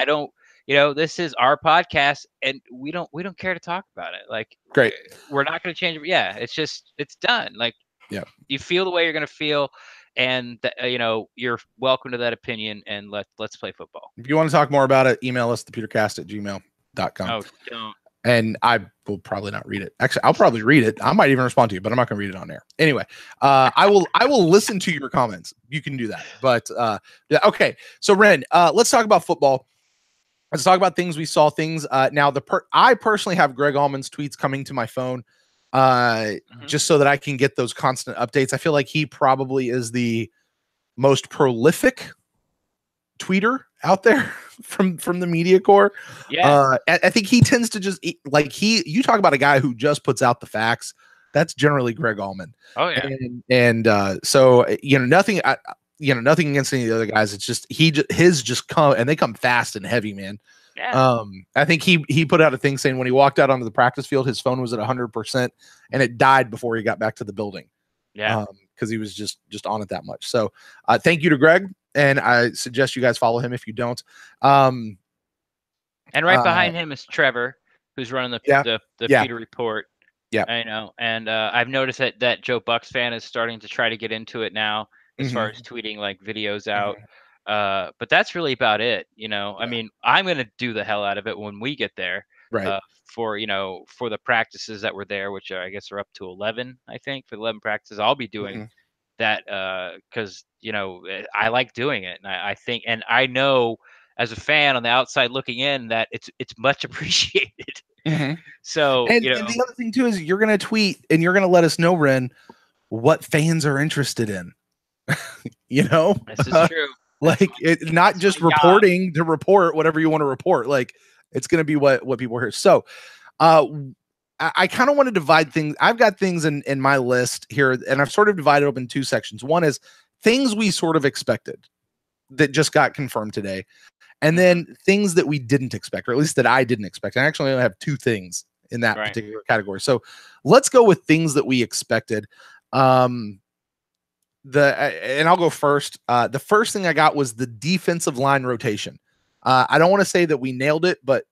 don't. This is our podcast, and we don't care to talk about it. Like, great. We're not going to change it. Yeah, it's done. Like, you feel the way you're going to feel, and you're welcome to that opinion. And let's play football. If you want to talk more about it, email us thepewtercast@gmail.com. Oh, don't. And I will probably not read it. Actually, I'll probably read it. I might even respond to you, but I'm not going to read it on air. Anyway, I will listen to your comments. You can do that. But okay. So Ren, let's talk about football. Let's talk about things we saw. Things now. I personally have Greg Allman's tweets coming to my phone, just so that I can get those constant updates. I feel like he probably is the most prolific tweeter out there from the media corps. Yeah, I think he tends to just you talk about a guy who just puts out the facts. That's generally Greg Allman. Oh yeah, and so nothing. Nothing against any of the other guys. It's just his just come, and they come fast and heavy, man. Yeah. I think he put out a thing saying when he walked out onto the practice field, his phone was at 100% and it died before he got back to the building. Yeah. Because he was just on it that much. So thank you to Greg, and I suggest you guys follow him if you don't. And right behind him is Trevor, who's running the Pewter Report. Yeah, I know, and I've noticed that Joe Bucks fan is starting to try to get into it now, as far as tweeting like videos out. But that's really about it. I mean, I'm going to do the hell out of it when we get there. Right. For the practices that were there, which I guess are up to 11, I think, for the 11 practices, I'll be doing that because I like doing it, and I think, and I know as a fan on the outside looking in that it's much appreciated. So and the other thing too is you're going to tweet and you're going to let us know, Ren, what fans are interested in. This is true. Like it's not just reporting to report whatever you want to report. Like it's going to be what people hear. So I kind of want to divide things. I've got things in my list here, and I've sort of divided up in 2 sections. One is things we sort of expected that just got confirmed today, and then things that we didn't expect, or at least that I didn't expect. I actually only have 2 things in that particular category. So let's go with things that we expected. And I'll go first. The first thing I got was the defensive line rotation. I don't want to say that we nailed it, but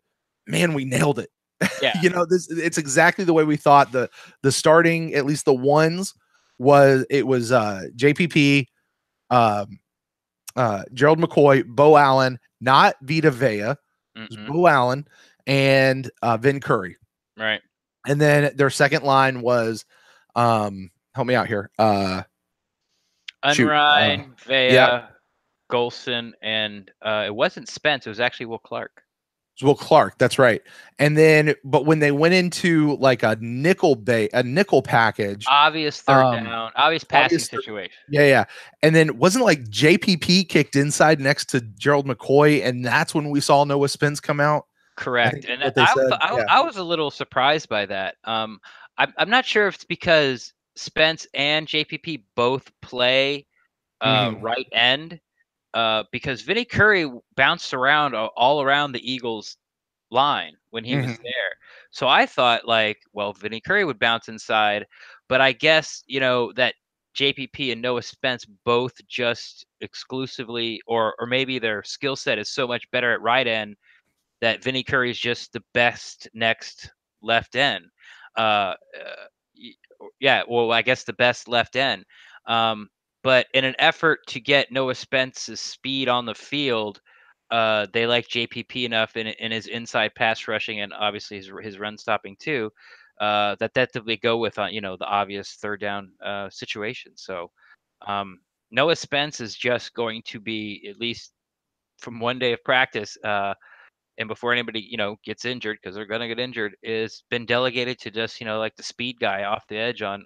man, we nailed it. Yeah. It's exactly the way we thought. The starting, at least the ones, was JPP, Gerald McCoy, Bo Allen, not Vita Vea, it was Bo Allen, and Vin Curry. Right. And then their second line was, help me out here. Unrein, Vea, Golson, and it wasn't Spence. It was actually Will Clark. Will Clark, that's right. And then, but when they went into like a nickel package, obvious third down, obvious passing situation. Yeah. And then wasn't like JPP kicked inside next to Gerald McCoy, and that's when we saw Noah Spence come out. Correct. And I was a little surprised by that. I'm not sure if it's because Spence and JPP both play right end. Because Vinny Curry bounced around all around the Eagles line when he was there. So I thought Vinny Curry would bounce inside, but I guess, that JPP and Noah Spence both just exclusively, or maybe their skill set is so much better at right end that Vinny Curry is just the best next left end. I guess the best left end. But in an effort to get Noah Spence's speed on the field, they like JPP enough in his inside pass rushing and obviously his run stopping too, that they go with the obvious third down situation. So Noah Spence is just going to be, at least from one day of practice, and before anybody gets injured, because they're going to get injured, is been delegated to just like the speed guy off the edge on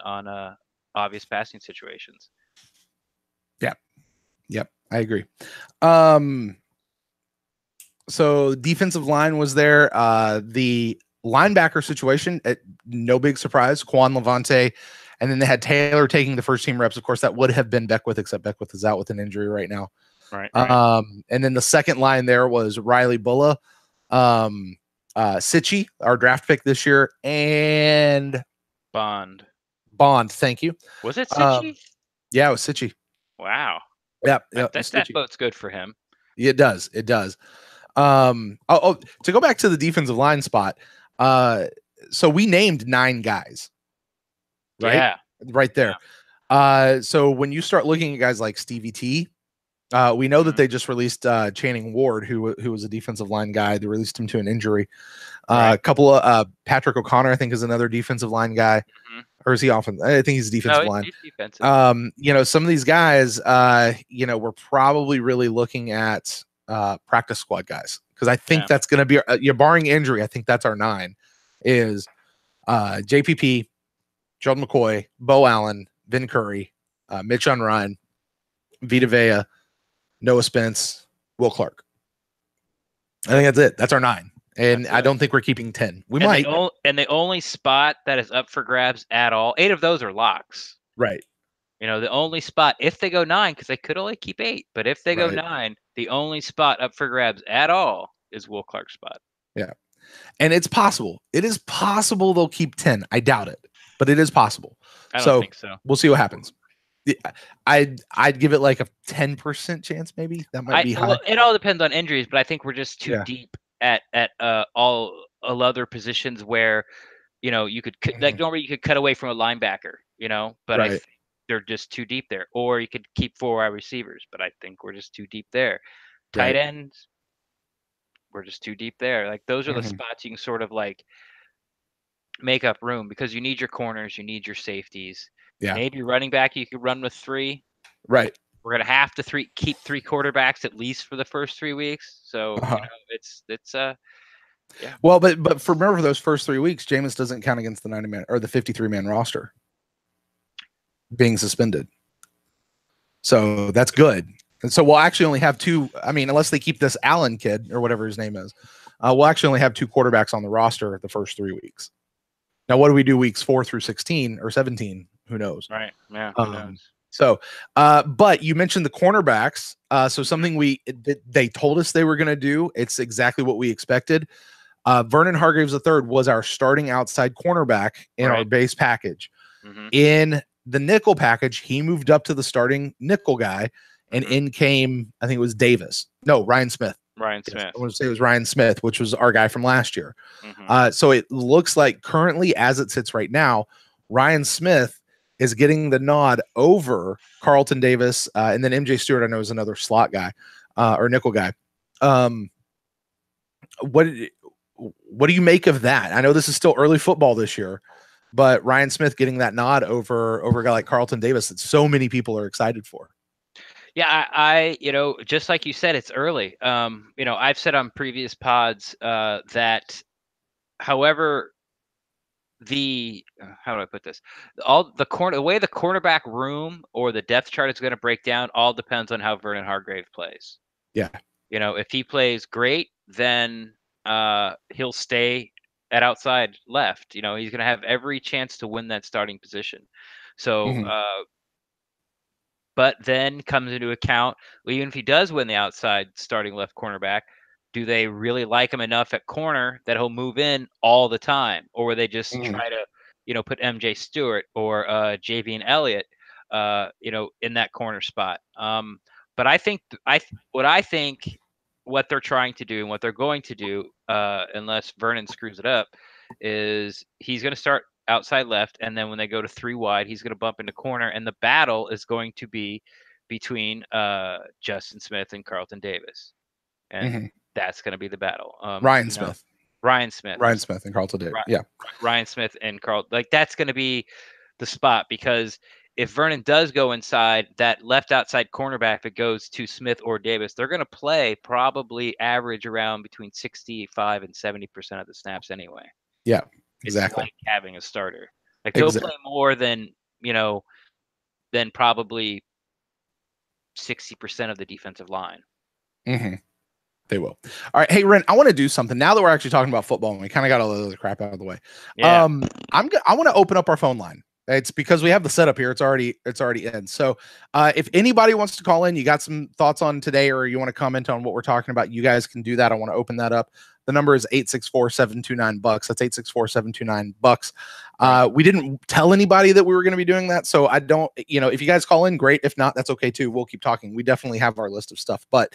obvious passing situations. Yep, I agree. So defensive line was there. The linebacker situation, no big surprise, Quan Levante. And then they had Taylor taking the first team reps. Of course, that would have been Beckwith, except Beckwith is out with an injury right now. Right. And then the second line there was Riley Bulla, Sitchy, our draft pick this year, and Bond. Thank you. Was it Sitchy? Yeah, it was Sitchy. Wow. Yep. That boat's good for him. It does. To go back to the defensive line spot. So we named 9 guys, right? Yeah. Right there. Yeah. So when you start looking at guys like Stevie T, we know that they just released Channing Ward, who was a defensive line guy. They released him to an injury. A couple of Patrick O'Connor, I think, is another defensive line guy. Or is he often? I think he's defensive line. He's defensive. Some of these guys, we're probably really looking at practice squad guys, because I think that's going to be barring injury. I think that's our 9 is JPP, Jordan McCoy, Bo Allen, Vin Curry, Mitch Unrein, Vita Vea, Noah Spence, Will Clark. I think that's it. That's our 9. And I don't think we're keeping 10. We might. The only spot that is up for grabs at all, 8 of those are locks. Right. The only spot, if they go 9, because they could only keep 8, but if they go 9, the only spot up for grabs at all is Will Clark's spot. Yeah. And it's possible. It is possible they'll keep 10. I doubt it, but it is possible. I don't think so. We'll see what happens. I'd give it like a 10% chance, maybe. That might be high. Well, it all depends on injuries, but I think we're just too deep at all other positions where you could like normally you could cut away from a linebacker, but I think they're just too deep there. Or you could keep 4 wide receivers, but I think we're just too deep there. Tight ends, we're just too deep there. Like those are the spots you can sort of like make up room, because you need your corners, you need your safeties. Yeah. Maybe running back you could run with 3. Right. We're gonna have to keep 3 quarterbacks at least for the first 3 weeks. So it's yeah. Well, but remember, for those first 3 weeks, Jameis doesn't count against the 90-man or the 53-man roster being suspended. So that's good. And so we'll actually only have 2. I mean, unless they keep this Allen kid or whatever his name is, we'll actually only have 2 quarterbacks on the roster the first 3 weeks. Now, what do we do weeks 4 through 16 or 17? Who knows? Right. Yeah. Who knows? So, but you mentioned the cornerbacks. So something they told us they were going to do. It's exactly what we expected. Vernon Hargraves III was our starting outside cornerback in our base package. In the nickel package, he moved up to the starting nickel guy, and in came, I think it was Ryan Smith. Ryan Smith. I want to say it was Ryan Smith, which was our guy from last year. So it looks like currently, as it sits right now, Ryan Smith is getting the nod over Carlton Davis, and then MJ Stewart, I know, is another slot guy or nickel guy. What do you make of that? I know this is still early football this year, but Ryan Smith getting that nod over a guy like Carlton Davis that so many people are excited for. Yeah, I just like you said, it's early. I've said on previous pods that, however, how do I put this? The way the cornerback room or the depth chart is going to break down all depends on how Vernon Hargrave plays. Yeah. If he plays great, then he'll stay at outside left. He's going to have every chance to win that starting position. So, but then comes into account, even if he does win the outside starting left cornerback, do they really like him enough at corner that he'll move in all the time? Or will they just try to, put MJ Stewart or Javian Elliott, in that corner spot? But I think what they're trying to do and what they're going to do, unless Vernon screws it up, is he's going to start outside left, and then when they go to 3 wide, he's going to bump into corner, and the battle is going to be between Justin Smith and Carlton Davis, and that's going to be the battle. Ryan Smith and Carlton Davis. Ryan Smith and Carl. Like, that's going to be the spot, because if Vernon does go inside, that left outside cornerback that goes to Smith or Davis, they're going to play probably average around between 65 and 70% of the snaps anyway. Yeah, exactly. It's like having a starter. Like, they'll play more than probably 60% of the defensive line. They They will. All right. Hey, Ren, I want to do something now that we're actually talking about football and we kind of got all the other crap out of the way. Yeah. I want to open up our phone line. It's because we have the setup here. It's already in. So if anybody wants to call in, you got some thoughts on today, or you want to comment on what we're talking about, you guys can do that. I want to open that up. The number is 864-729-BUCKS. That's 864-729-BUCKS. We didn't tell anybody that we were going to be doing that. So I don't, if you guys call in, great. If not, that's okay too. We'll keep talking. We definitely have our list of stuff. But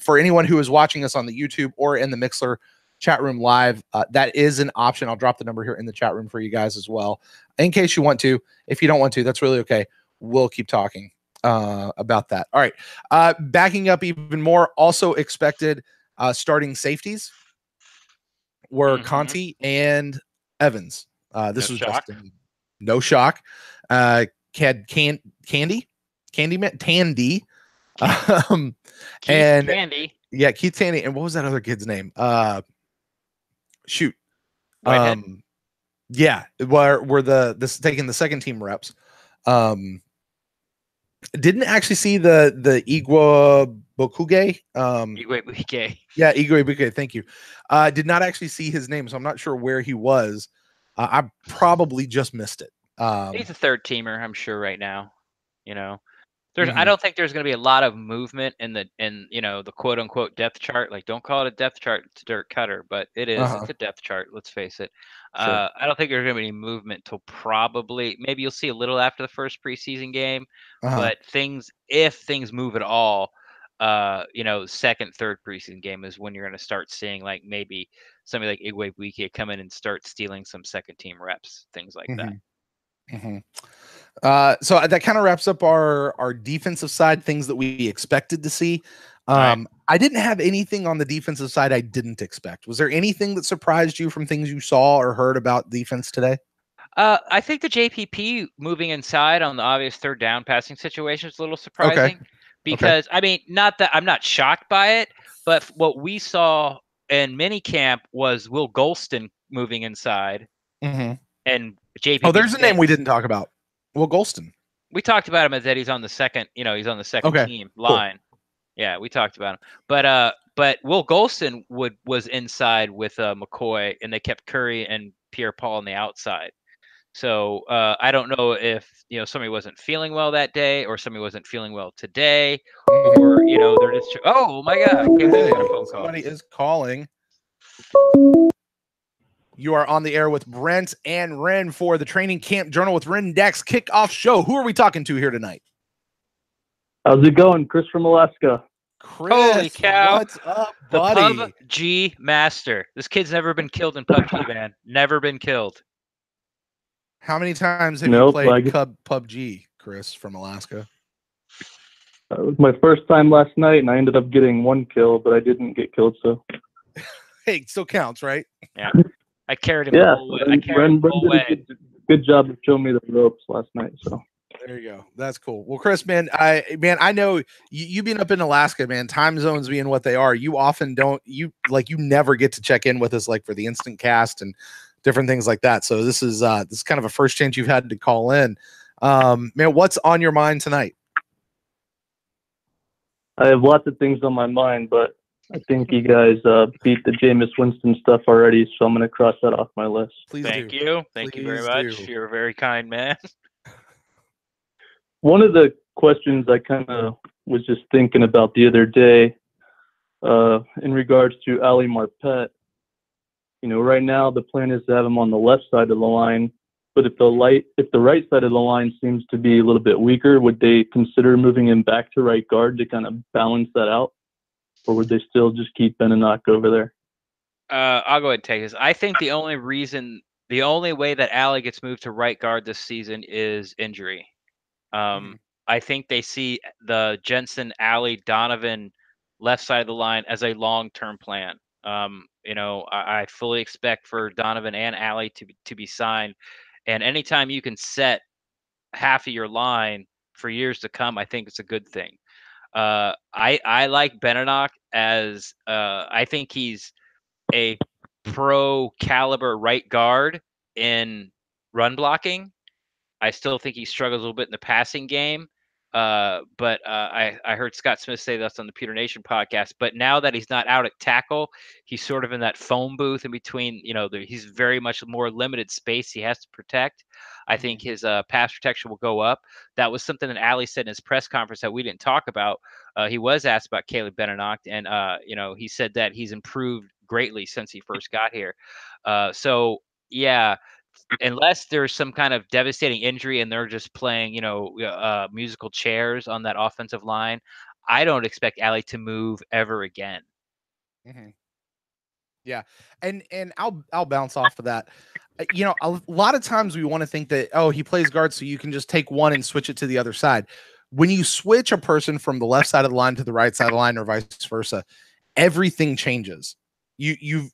for anyone who is watching us on the YouTube or in the Mixler chat room live, that is an option. I'll drop the number here in the chat room for you guys as well, in case you want to. If you don't want to, that's really okay. We'll keep talking about that. All right. Backing up even more, also expected starting safeties were Conti and Evans. This was shock. just no shock. Had Tandy. And Tandy. Yeah, Keith Tandy. And what was that other kid's name? Shoot. Whitehead? Yeah, were this taking the second team reps. Didn't actually see the Igwe Bokuge. Igwe Buike. Yeah, Igwe Buke. Thank you. Did not actually see his name, so I'm not sure where he was. I probably just missed it. He's a third teamer, I'm sure, right now. I don't think there's going to be a lot of movement in the quote unquote depth chart. Like, don't call it a depth chart to Dirk Cutter, but it is. It's a depth chart. Let's face it. Sure. I don't think there's going to be any movement till probably maybe you'll see a little after the first preseason game, but if things move at all, second, third preseason game is when you're going to start seeing like maybe somebody like Igwe Buike come in and start stealing some second team reps, things like that. So that kind of wraps up our defensive side, things that we expected to see. I didn't have anything on the defensive side I didn't expect. Was there anything that surprised you from things you saw or heard about defense today? I think the JPP moving inside on the obvious third down passing situation is a little surprising because, I mean, not that I'm not shocked by it, but what we saw in minicamp was Will Golston moving inside and JPP. Oh, there's a name we didn't talk about. Will Golston. We talked about him as that he's on the second, he's on the second team line. Cool. Yeah, we talked about him. But Will Golston was inside with McCoy, and they kept Curry and Pierre-Paul on the outside. So I don't know if somebody wasn't feeling well that day, or somebody wasn't feeling well today, or they're just. Oh my God! Somebody is calling. You are on the air with Brent and Ren for the Training Camp Journal with Ren Daxt Kickoff Show. Who are we talking to here tonight? How's it going? Chris from Alaska. Chris, holy cow! What's up, buddy? The PUBG master. This kid's never been killed in PUBG, man. Never been killed. How many times have you played PUBG, Chris from Alaska? It was my first time last night, and I ended up getting one kill, but I didn't get killed, so. Hey, it still counts, right? Yeah. I carried him the whole way. I carried him the whole way. Good job of showing me the ropes last night, so. There you go. That's cool. Well, Chris, man, I know you being up in Alaska, man, time zones being what they are, you often you never get to check in with us like for the instant cast and different things like that. So this is kind of a first chance you've had to call in. Man, what's on your mind tonight? I have lots of things on my mind, but I think you guys beat the Jameis Winston stuff already, so I'm going to cross that off my list. Thank you. Thank you very much. You're a very kind man. One of the questions I kind of was just thinking about the other day in regards to Ali Marpet, right now the plan is to have him on the left side of the line, but if the right side of the line seems to be a little bit weaker, would they consider moving him back to right guard to kind of balance that out? Or would they still just keep Beninock over there? I'll go ahead and take this. I think the only way that Ali gets moved to right guard this season is injury. I think they see the Jensen, Ali, Donovan left side of the line as a long-term plan. I fully expect for Donovan and Ali to be signed. And anytime you can set half of your line for years to come, I think it's a good thing. I like Beninock as I think he's a pro caliber right guard in run blocking. I still think he struggles a little bit in the passing game. I heard Scott Smith say this on the Pewter Nation podcast. But now that he's not out at tackle, he's sort of in that phone booth in between. He's very much more limited space he has to protect. I think his pass protection will go up. That was something that Ali said in his press conference that we didn't talk about. He was asked about Caleb Benenocht, and he said that he's improved greatly since he first got here. So yeah, unless there's some kind of devastating injury and they're just playing, musical chairs on that offensive line, I don't expect Ali to move ever again. Yeah, and I'll bounce off of that. A lot of times we want to think that, oh, he plays guard, so you can just take one and switch it to the other side. When you switch a person from the left side of the line to the right side of the line, or vice versa, everything changes. You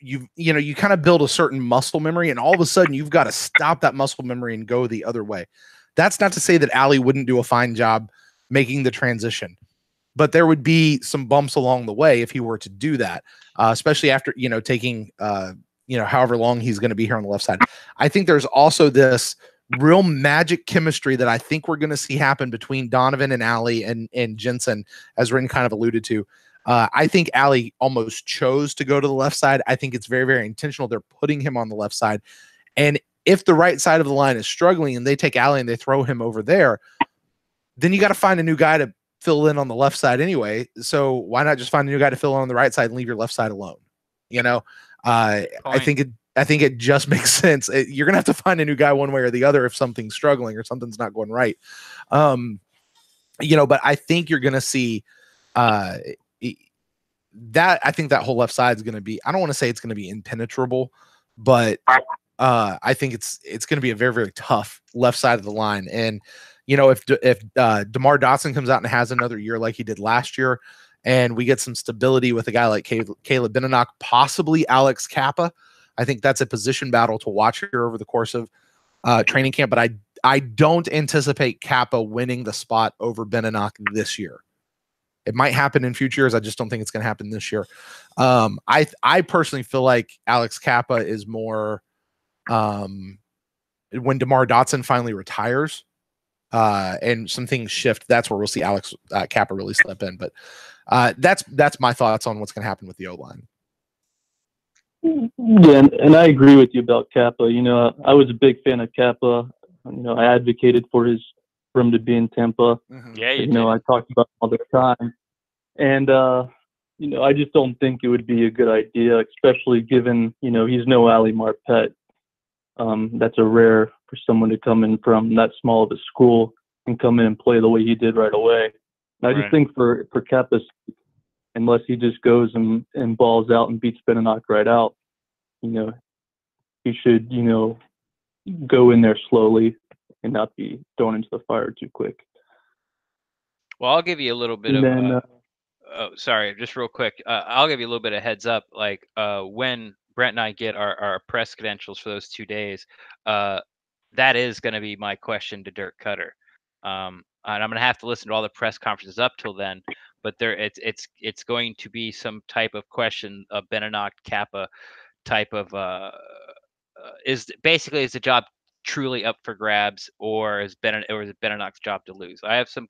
kind of build a certain muscle memory, and all of a sudden you've got to stop that muscle memory and go the other way. That's not to say that Ali wouldn't do a fine job making the transition, but there would be some bumps along the way if he were to do that, especially after, taking, however long he's going to be here on the left side. I think there's also this real magic chemistry that I think we're going to see happen between Donovan and Ali and Jensen, as Ren kind of alluded to. I think Ali almost chose to go to the left side. I think it's very, very intentional. They're putting him on the left side. And if the right side of the line is struggling and they take Ali and they throw him over there, then you got to find a new guy to fill in on the left side anyway. So why not just find a new guy to fill in on the right side and leave your left side alone? I think it just makes sense. You're gonna have to find a new guy one way or the other if something's struggling or something's not going right. But I think you're gonna see that. I think that whole left side is gonna be, I don't want to say it's gonna be impenetrable, but I think it's gonna be a very, very tough left side of the line. And if DeMar Dotson comes out and has another year like he did last year, and we get some stability with a guy like Caleb Benenocht, possibly Alex Kappa, I think that's a position battle to watch here over the course of training camp. But I don't anticipate Kappa winning the spot over Benenocht this year. It might happen in future years. I just don't think it's going to happen this year. I personally feel like Alex Kappa is more when DeMar Dotson finally retires, and some things shift, that's where we'll see Alex Kappa really slip in. But that's my thoughts on what's going to happen with the O-line. Yeah, and I agree with you about Kappa. I was a big fan of Kappa. I advocated for him to be in Tampa. Yeah, you did. I talked about him all the time. And, I just don't think it would be a good idea, especially given, he's no Ali Marpet. That's a rare for someone to come in from that small of a school and come in and play the way he did right away. And I just think for Kappa's, unless he just goes and balls out and beats Benenocht right out, he should, go in there slowly and not be thrown into the fire too quick. Well, I'll give you a little bit just real quick. I'll give you a little bit of heads up. Like when Brent and I get our press credentials for those 2 days, that is going to be my question to Dirk Cutter. And I'm going to have to listen to all the press conferences up till then. But it's going to be some type of question, of Benenocht Kappa type of is the job truly up for grabs, or is Benenocht's job to lose? I have some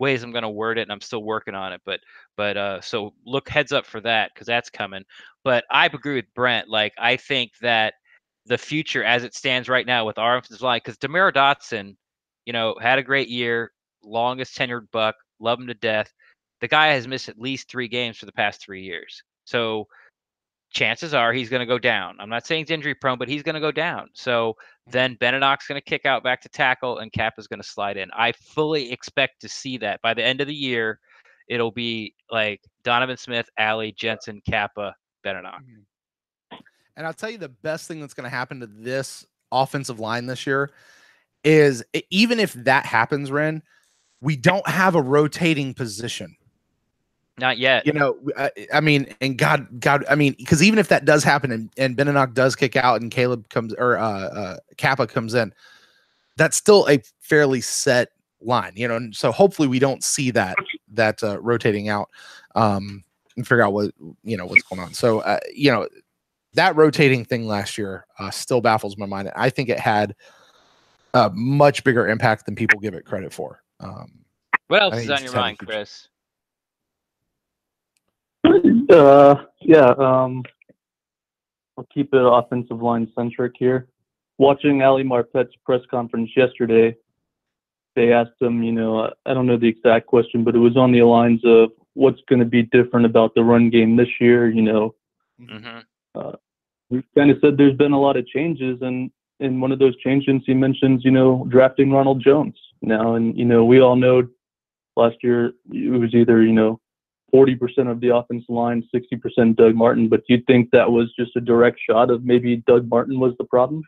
ways I'm going to word it, and I'm still working on it. But so look, heads up for that, because that's coming. But I agree with Brent. Like, I think that the future as it stands right now with our offensive line, because DeMar Dotson, had a great year, longest tenured Buck, love him to death. The guy has missed at least 3 games for the past 3 years. So chances are he's going to go down. I'm not saying he's injury prone, but he's going to go down. So then Benenocht's going to kick out back to tackle, and Kappa's going to slide in. I fully expect to see that by the end of the year. It'll be like Donovan Smith, Ali, Jensen, Kappa, Benenocht. And I'll tell you, the best thing that's going to happen to this offensive line this year is, even if that happens, Ren, we don't have a rotating position. Not yet. I mean, and God, I mean, because even if that does happen and Benenocht does kick out and Caleb comes, or Kappa comes in, that's still a fairly set line, and so hopefully we don't see that rotating out and figure out what's going on. So, that rotating thing last year still baffles my mind. I think it had a much bigger impact than people give it credit for. What else I is think on he's your had a mind, huge- Chris? Yeah, I'll keep it offensive line centric here. Watching Ali Marpet's press conference yesterday, they asked him, I don't know the exact question, but it was on the lines of what's going to be different about the run game this year. Mm-hmm. He kind of said there's been a lot of changes, and in one of those changes, he mentions, drafting Ronald Jones now, and we all know last year it was either 40% of the offensive line, 60% Doug Martin. But do you think that was just a direct shot of maybe Doug Martin was the problem?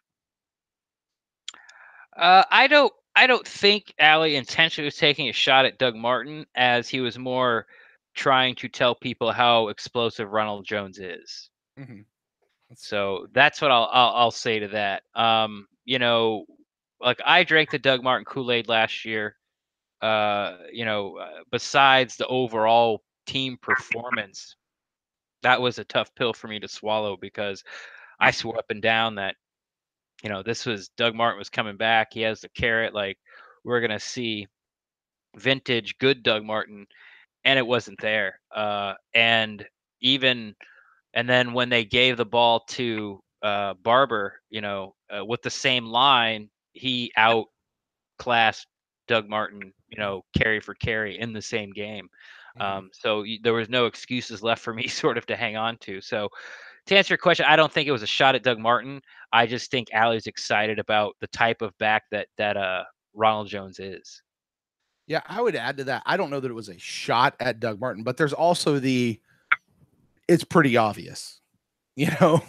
I don't think Ali intentionally was taking a shot at Doug Martin, as he was more trying to tell people how explosive Ronald Jones is. Mm-hmm. So that's what I'll say to that. Like I drank the Doug Martin Kool-Aid last year. Besides the overall team performance, that was a tough pill for me to swallow, because I swore up and down that this was Doug Martin was coming back. He has the carrot. Like, we're gonna see vintage good Doug Martin, and it wasn't there. And then when they gave the ball to Barber, with the same line, he outclassed Doug Martin, carry for carry in the same game. So there was no excuses left for me sort of to hang on to. So to answer your question, I don't think it was a shot at Doug Martin. I just think Allie's excited about the type of back that Ronald Jones is. Yeah, I would add to that. I don't know that it was a shot at Doug Martin, but there's also it's pretty obvious.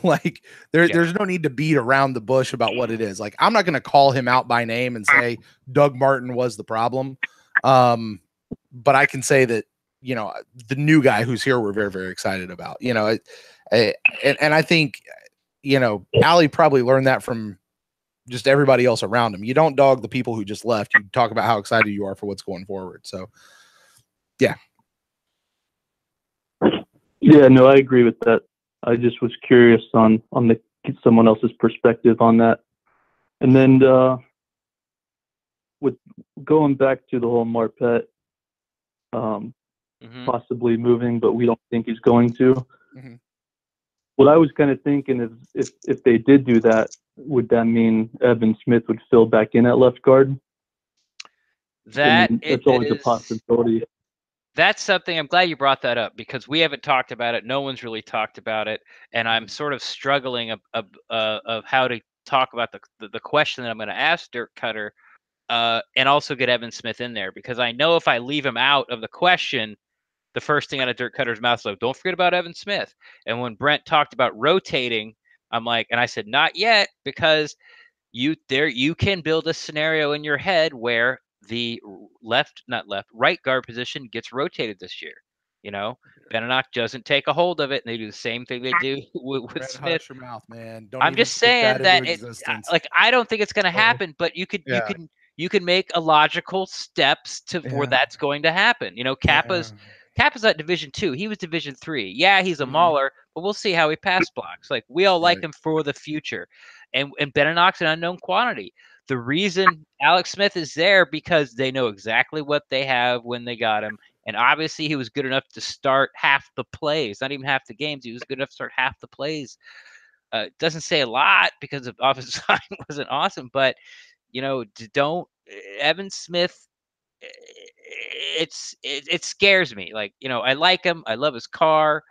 Like there's no need to beat around the bush about what it is. Like, I'm not going to call him out by name and say Doug Martin was the problem. But I can say that, the new guy who's here, we're very, very excited about, and I think, Ali probably learned that from just everybody else around him. You don't dog the people who just left. You talk about how excited you are for what's going forward. So, yeah. Yeah, no, I agree with that. I just was curious on someone else's perspective on that. And then with going back to the whole Marpet possibly moving, but we don't think he's going to. Mm-hmm. What I was kind of thinking is if they did do that, would that mean Evan Smith would fill back in at left guard? It's always a possibility. That's something, I'm glad you brought that up, because we haven't talked about it. No one's really talked about it. And I'm sort of struggling of how to talk about the question that I'm going to ask Dirk Cutter, and also get Evan Smith in there, because I know if I leave him out of the question, the first thing out of Dirk Cutter's mouth is like, don't forget about Evan Smith. And when Brent talked about rotating, I'm like, and I said, not yet, because you can build a scenario in your head where the right guard position gets rotated this year. Beninock doesn't take a hold of it, and they do the same thing they do with Brent, Smith. hush your mouth, man. Don't I'm even just speak saying that that into existence. I don't think it's going to happen, but you can make a logical steps to where that's going to happen. Kappa's at Division II. He was Division III. Yeah, he's a mauler, but we'll see how he pass blocks. Like, we all like him for the future. And Beninock's an unknown quantity. The reason Alex Smith is there, because they know exactly what they have when they got him. And obviously he was good enough to start half the plays, not even half the games. He was good enough to start half the plays. It doesn't say a lot, because the offensive line wasn't awesome, but don't Evan Smith. It scares me. Like, I like him. I love his car.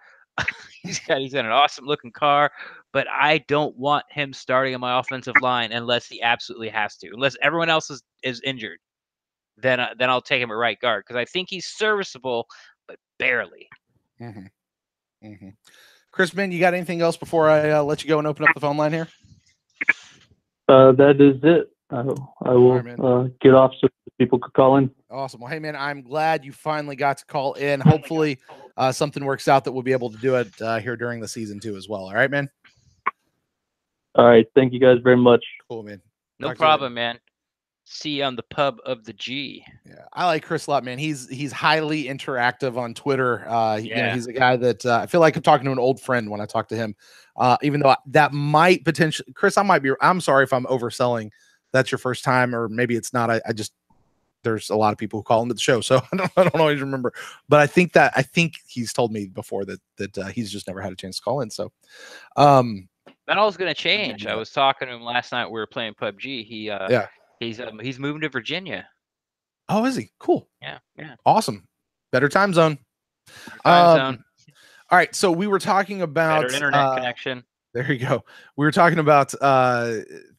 he's got an awesome looking car, but I don't want him starting on my offensive line unless he absolutely has to. Unless everyone else is injured, then I'll take him at right guard, because I think he's serviceable, but barely. Chris, man, you got anything else before I let you go and open up the phone line here? That is it. I will get off so people could call in. Awesome. Well, hey, man, I'm glad you finally got to call in. Hopefully something works out that we'll be able to do it here during the season too as well. All right, man? All right. Thank you guys very much. Cool, man. No problem, man. See you on the pub of the G. Yeah, I like Chris a lot, man. He's highly interactive on Twitter. He's a guy that I feel like I'm talking to an old friend when I talk to him. Even though that might potentially, Chris, I'm sorry if I'm overselling. That's your first time, or maybe it's not. I just there's a lot of people who call into the show, so I don't always remember. But I think he's told me before that he's just never had a chance to call in. So that all's going to change. I was talking to him last night. We were playing PUBG. He's moving to Virginia. Oh, is he? Cool. Yeah. Awesome. Better time zone. All right. So we were talking about better internet connection. There you go. We were talking about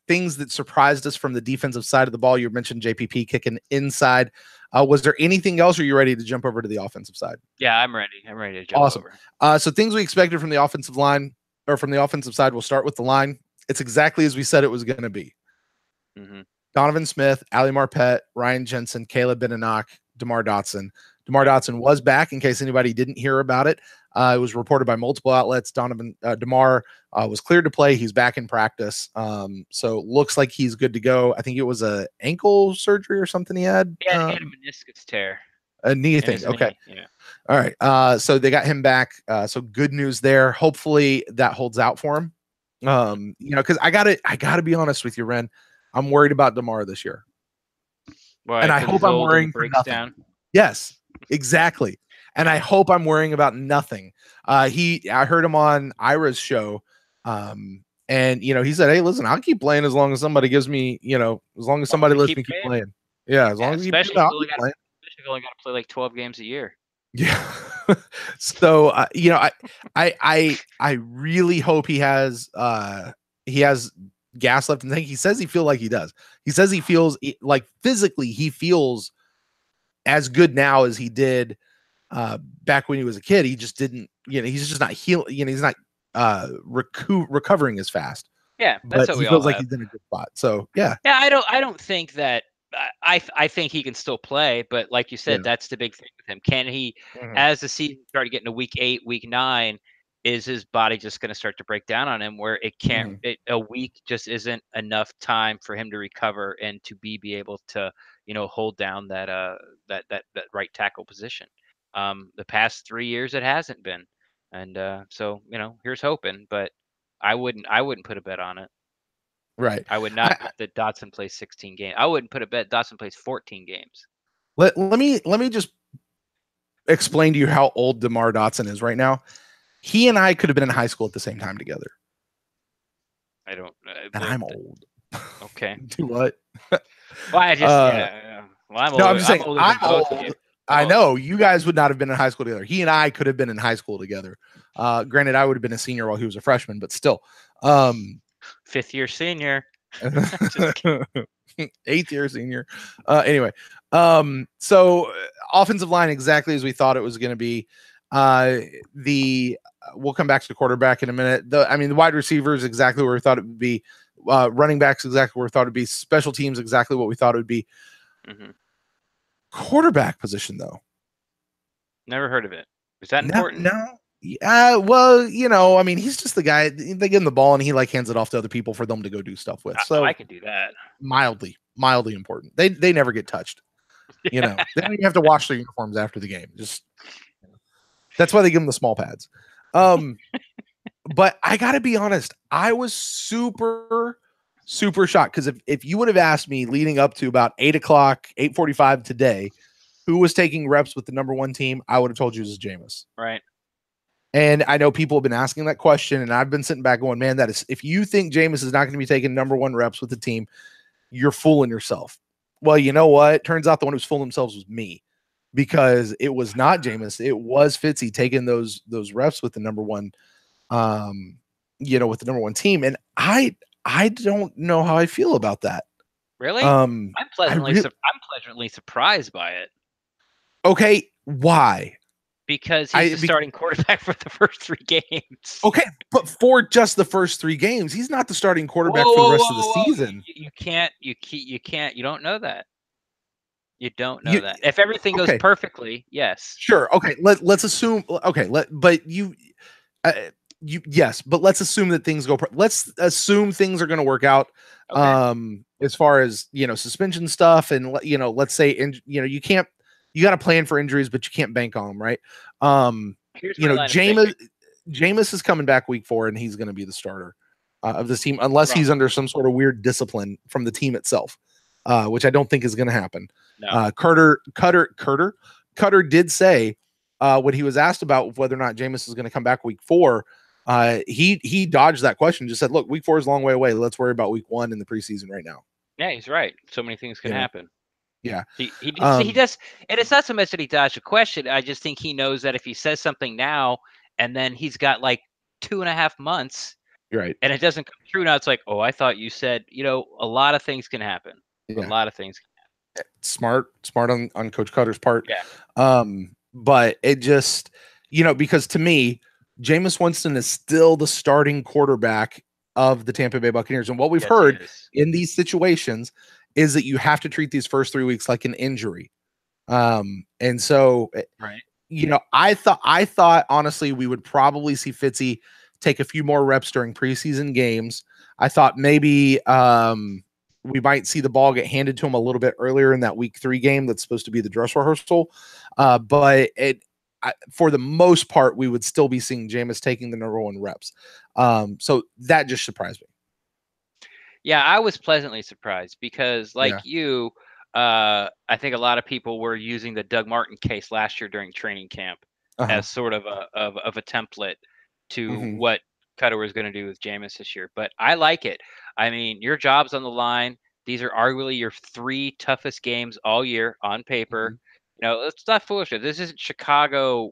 things that surprised us from the defensive side of the ball. You mentioned JPP kicking inside. Was there anything else, or are you ready to jump over to the offensive side? Yeah, I'm ready. I'm ready to jump over. So things we expected from the offensive line, or from the offensive side, we'll start with the line. It's exactly as we said it was going to be. Mm-hmm. Donovan Smith, Ali Marpet, Ryan Jensen, Caleb Beninock, DeMar Dotson. DeMar Dotson was back, in case anybody didn't hear about it. It was reported by multiple outlets. DeMar was cleared to play. He's back in practice. So looks like he's good to go. I think it was a ankle surgery or something he had. Yeah, he had a meniscus tear. A knee thing. Okay. Yeah. All right. So they got him back. So good news there. Hopefully that holds out for him. Because I gotta be honest with you, Ren. I'm worried about DeMar this year. Why? And I hope I'm worrying for nothing. Down. Yes, exactly. And I hope I'm worrying about nothing. I heard him on Ira's show. And he said, "Hey, listen, I'll keep playing as long as somebody gives me, as long as somebody lets me keep playing. Yeah, as long as you especially if you only got to play like 12 games a year." Yeah. So I really hope he has gas left in the tank. He says he feels like he does. He says he feels like physically he feels as good now as he did back when he was a kid. He just didn't, he's just not healing. He's not recovering as fast. Yeah, that's what he feels like he's in a good spot. So yeah. Yeah, I don't think that. I think he can still play, but like you said, that's the big thing with him. Can he, as the season started getting to week 8, week 9, is his body just going to start to break down on him where it can't, a week just isn't enough time for him to recover and to be able to, hold down that right tackle position. The past 3 years it hasn't been. And so, here's hoping, but I wouldn't put a bet on it. Right. I would not bet that Dotson plays 16 games. I wouldn't put a bet Dotson plays 14 games. Let me just explain to you how old DeMar Dotson is right now. He and I could have been in high school at the same time together. I don't. And I'm old. Okay. Do what? Well, I just. Well, I'm older. No, I'm just saying. I'm old. I know you guys would not have been in high school together. He and I could have been in high school together. Granted, I would have been a senior while he was a freshman, but still. 5th year senior. 8th year senior. Anyway, so offensive line exactly as we thought it was going to be. We'll come back to the quarterback in a minute. The wide receivers exactly where we thought it would be. Running backs exactly where we thought it'd be. Special teams exactly what we thought it would be. Mm-hmm. Quarterback position though. Never heard of it. Is that important? No. Well, he's just the guy. They give him the ball and he hands it off to other people for them to go do stuff with. So I can do that. Mildly important. They never get touched. They don't even have to wash their uniforms after the game. Just that's why they give them the small pads. But I gotta be honest, I was super shocked because if you would have asked me leading up to about 8:45 today, who was taking reps with the number 1 team, I would have told you it was Jameis. Right. And I know people have been asking that question, and I've been sitting back going, man, that is, if you think Jameis is not going to be taking number 1 reps with the team, you're fooling yourself. Well, you know what? Turns out the one who was fooling themselves was me, because it was not Jameis. It was Fitzy taking those reps with the number 1, with the number 1 team. And I don't know how I feel about that. Really? I'm pleasantly surprised by it. Okay. Why? Because he's the starting quarterback for the first 3 games. Okay, but for just the first 3 games, he's not the starting quarterback for the rest of the season. You can't. You don't know that. You don't know that. If everything goes perfectly, yes. Sure. Okay. Let's assume. Okay. Yes, but let's assume that things go. Let's assume things are going to work out. Okay. As far as suspension stuff, and let's say you can't. You got to plan for injuries, but you can't bank on them, right? Jameis is coming back week 4, and he's going to be the starter of this team, unless he's under some sort of weird discipline from the team itself. which I don't think is going to happen. No. Cutter did say when he was asked about whether or not Jameis is going to come back week 4, he dodged that question, just said, look, week 4 is a long way away. Let's worry about week 1 in the preseason right now. Yeah, he's right. So many things can happen. Yeah. He does, and it's not so much that he dodged a question. I just think he knows that if he says something now and then he's got like 2.5 months, right, and it doesn't come true, now it's like, oh, I thought you said, a lot of things can happen. Yeah. A lot of things can happen. Smart on Coach Cutter's part. Yeah. But it just, because to me, Jameis Winston is still the starting quarterback of the Tampa Bay Buccaneers. And what we've heard in these situations is that you have to treat these first 3 weeks like an injury. And so, right. I thought honestly, we would probably see Fitzy take a few more reps during preseason games. I thought maybe, we might see the ball get handed to him a little bit earlier in that week 3 game. That's supposed to be the dress rehearsal. But for the most part, we would still be seeing Jameis taking the number 1 reps. So that just surprised me. Yeah, I was pleasantly surprised because, you, I think a lot of people were using the Doug Martin case last year during training camp as sort of a template to what Cutter was going to do with Jameis this year. But I like it. I mean, your job's on the line. These are arguably your 3 toughest games all year on paper. It's not foolish. This isn't Chicago,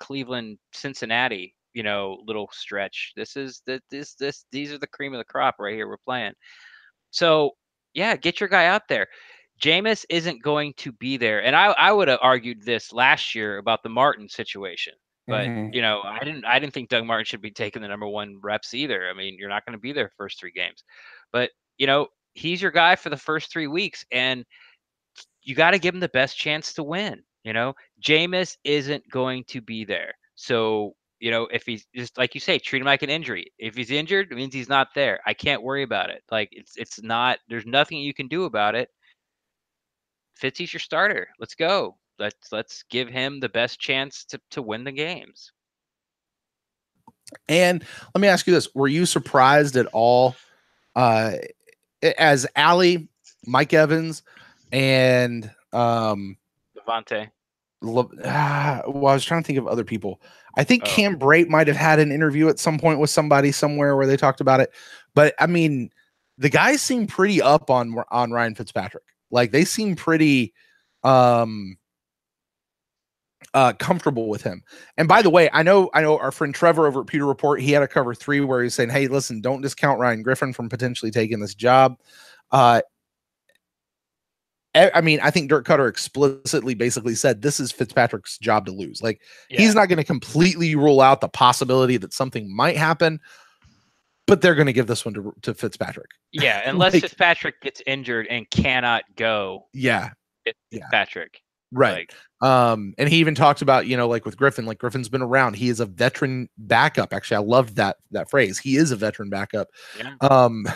Cleveland, Cincinnati, little stretch. These are the cream of the crop right here we're playing. So, yeah, get your guy out there. Jameis isn't going to be there. And I would have argued this last year about the Martin situation. But, I didn't think Doug Martin should be taking the number 1 reps either. I mean, you're not going to be there first 3 games. But, he's your guy for the first 3 weeks, and you got to give him the best chance to win. Jameis isn't going to be there. So, if he's just like you say, treat him like an injury. If he's injured, it means he's not there. I can't worry about it. Like it's not. There's nothing you can do about it. Fitzy's your starter. Let's go. Let's give him the best chance to win the games. And let me ask you this: were you surprised at all, as Allie, Mike Evans, and Devontae? Well, I was trying to think of other people. I think Cam Brate might have had an interview at some point with somebody somewhere where they talked about it. But I mean, the guys seem pretty up on Ryan Fitzpatrick. Like they seem pretty comfortable with him. And by the way, I know our friend Trevor over at Pewter Report, he had a cover 3 where he's saying, hey, listen, don't discount Ryan Griffin from potentially taking this job. I mean, I think Dirk Cutter explicitly basically said this is Fitzpatrick's job to lose. Like he's not going to completely rule out the possibility that something might happen, but they're going to give this one to Fitzpatrick. Yeah, unless Fitzpatrick gets injured and cannot go. Yeah, it's Fitzpatrick. Right. And he even talks about, like with Griffin, like Griffin's been around. He is a veteran backup. Actually, I loved that phrase. He is a veteran backup. Yeah.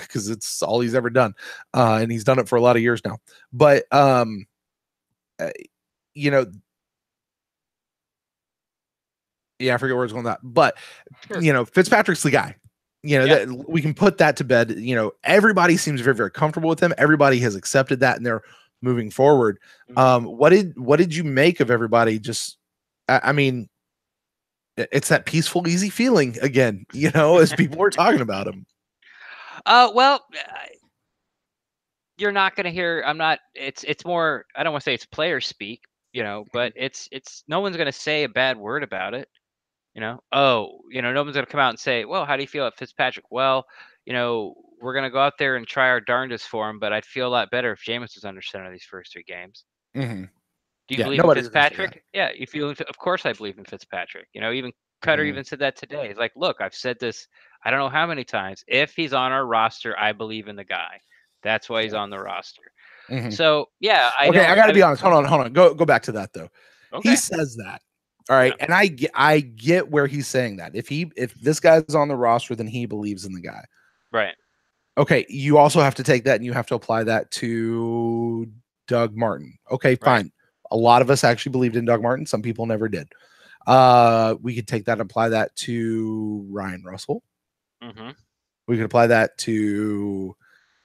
Because it's all he's ever done. And he's done it for a lot of years now. But yeah, I forget where it's going with that. But Fitzpatrick's the guy. That we can put that to bed. Everybody seems very, very comfortable with him. Everybody has accepted that, and they're moving forward. What did you make of everybody? Just, I mean, it's that peaceful, easy feeling again, as people were talking about him. Well, you're not going to hear, it's more, I don't want to say it's player speak, but it's no one's going to say a bad word about it. No one's going to come out and say, well, how do you feel about Fitzpatrick? Well, we're going to go out there and try our darndest for him, but I'd feel a lot better if Jameis was under center these first 3 games. Mm-hmm. Do you believe in Fitzpatrick? Yeah, you feel. Of course, I believe in Fitzpatrick. Even Cutter even said that today. He's like, look, I've said this, I don't know how many times. If he's on our roster, I believe in the guy. That's why he's on the roster. Mm-hmm. So yeah, I got to be honest. Hold on. Go back to that though. Okay. He says that. All right, and I get where he's saying that. If this guy's on the roster, then he believes in the guy. Right. Okay, you also have to take that and you have to apply that to Doug Martin. Okay, fine. Right. A lot of us actually believed in Doug Martin. Some people never did. We could take that and apply that to Ryan Russell. Mm-hmm. We could apply that to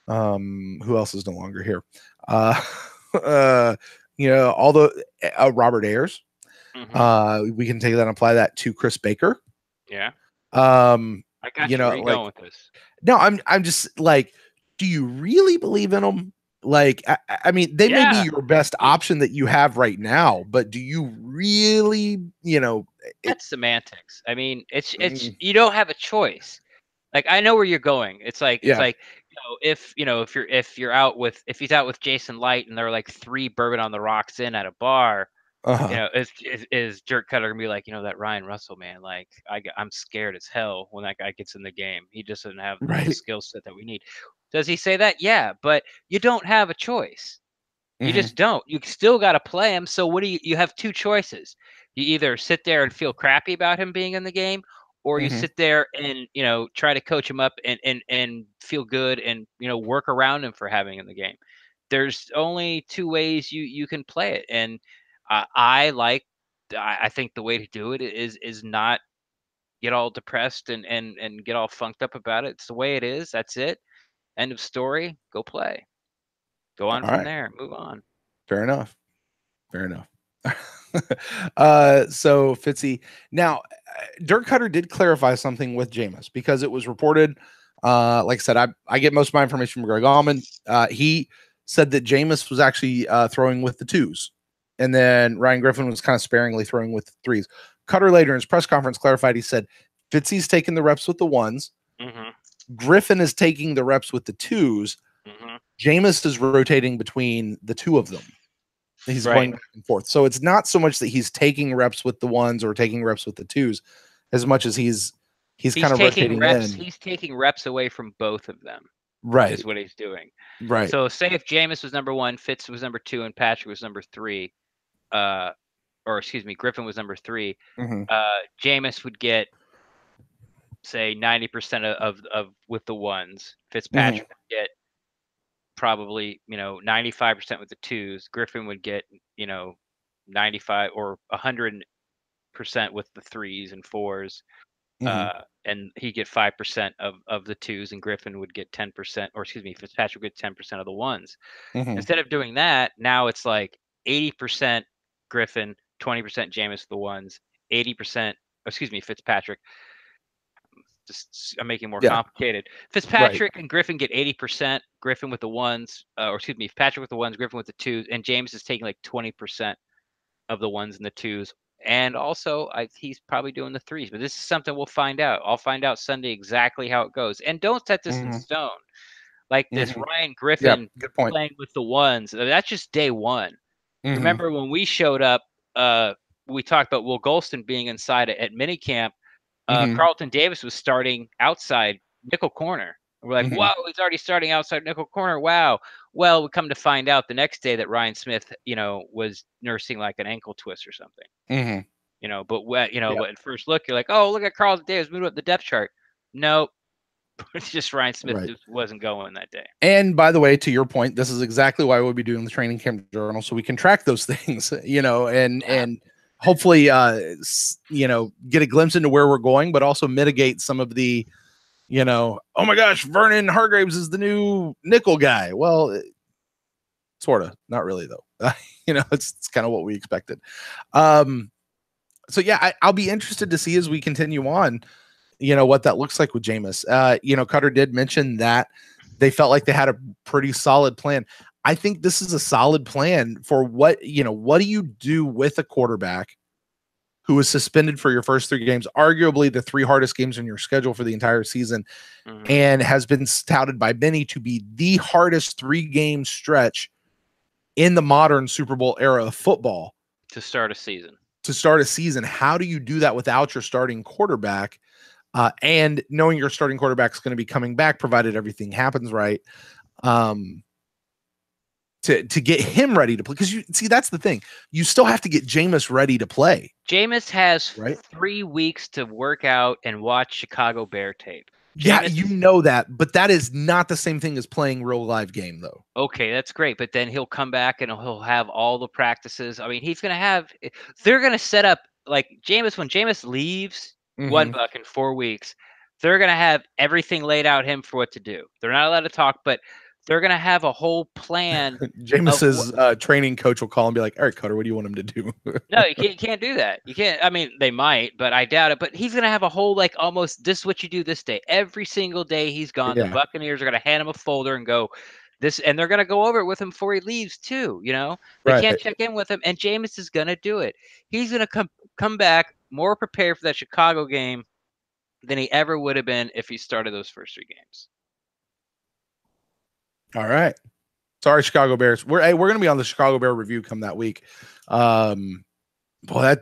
Who else is no longer here? All the Robert Ayers. We can take that and apply that to Chris Baker. Yeah. I got you. Where are you going with this? No, I'm just like, do you really believe in them? Like, I mean, they may be your best option that you have right now, but do you really, that's semantics. I mean, it's you don't have a choice. Like, I know where you're going. It's like if he's out with Jason Light and they're like 3 bourbon on the rocks in at a bar, is Dirk Cutter gonna be like, that Ryan Russell man, like I'm scared as hell when that guy gets in the game. He just doesn't have the skill set that we need. Does he say that? Yeah, but you don't have a choice. You just don't. You still got to play him. So what do you have 2 choices. You either sit there and feel crappy about him being in the game, or you sit there and try to coach him up and feel good and work around him for having in the game. There's only 2 ways you can play it, and I think the way to do it is not get all depressed and get all funked up about it. It's the way it is. That's it. End of story. Go play. Go on from there. Move on. Fair enough. So Fitzy, now Dirk Cutter did clarify something with Jameis, because it was reported, like I said, I get most of my information from Greg Allman. He said that Jameis was actually throwing with the 2s, and then Ryan Griffin was kind of sparingly throwing with the 3s. Cutter later in his press conference clarified, he said Fitzy's taking the reps with the 1s. Griffin is taking the reps with the 2s. Jameis is rotating between the 2 of them. He's going back and forth. So it's not so much that he's taking reps with the 1s or taking reps with the 2s, as much as he's kind of rotating reps. in. He's taking reps away from both of them. Right. Is what he's doing. Right. So say if Jameis was number 1, Fitz was number 2, and Patrick was number 3, Griffin was number 3, Jameis would get, say, 90% of with the 1s. Fitzpatrick would get probably 95% with the 2s. Griffin would get 95 or 100% with the 3s and 4s, and he get 5% of the 2s, and Griffin would get 10%, or Fitzpatrick would get 10% of the 1s. Instead of doing that, now it's like 80% Griffin, 20% Jameis with the 1s, 80%. Fitzpatrick. I'm making it more complicated. Fitzpatrick and Griffin get 80%. Griffin with the 1s, Patrick with the 1s, Griffin with the 2s, and James is taking like 20% of the 1s and the 2s. And also, he's probably doing the 3s. But this is something we'll find out. I'll find out Sunday exactly how it goes. And don't set this in stone. Like this Ryan Griffin playing with the 1s. That's just day 1. Remember when we showed up, we talked about Will Golston being inside at minicamp. Carlton Davis was starting outside nickel corner. We're like, whoa, he's already starting outside nickel corner. Wow. Well, we come to find out the next day that Ryan Smith, was nursing like an ankle twist or something. But at first look, you're like, oh, look at Carlton Davis moving up the depth chart. Nope. It's just Ryan Smith just wasn't going that day. And by the way, to your point, this is exactly why we'll be doing the training camp journal, so we can track those things, and hopefully, get a glimpse into where we're going, but also mitigate some of the, oh my gosh, Vernon Hargraves is the new nickel guy. Well, sort of, not really though. It's kind of what we expected. So yeah, I'll be interested to see as we continue on, what that looks like with Jameis. Cutter did mention that they felt like they had a pretty solid plan. I think this is a solid plan for what do you do with a quarterback who was suspended for your first 3 games, arguably the 3 hardest games in your schedule for the entire season, and has been touted by many to be the hardest 3-game stretch in the modern Super Bowl era of football to start a season. How do you do that without your starting quarterback? And knowing your starting quarterback is going to be coming back, provided everything happens right, to get him ready to play. Because that's the thing. You still have to get Jameis ready to play. Jameis has 3 weeks to work out and watch Chicago Bear tape. That, but that is not the same thing as playing real live game, though. Okay, that's great. But then he'll come back and he'll have all the practices. I mean, they're going to set up like Jameis, when Jameis leaves One Buck in 4 weeks, they're going to have everything laid out him for what to do. They're not allowed to talk, but they're going to have a whole plan. Jameis's training coach will call and be like, all right, Cutter, what do you want him to do? No, you can't do that. You can't. I mean, they might, but I doubt it. But he's going to have a whole, like, almost, this is what you do this day. Every single day he's gone, the Buccaneers are going to hand him a folder and go, this, and they're going to go over it with him before he leaves too. You know, they can't check in with him, and Jameis is going to do it. He's going to come back more prepared for that Chicago game than he ever would have been if he started those first 3 games. All right. Sorry, Chicago Bears. We're going to be on the Chicago Bear review come that week. Boy,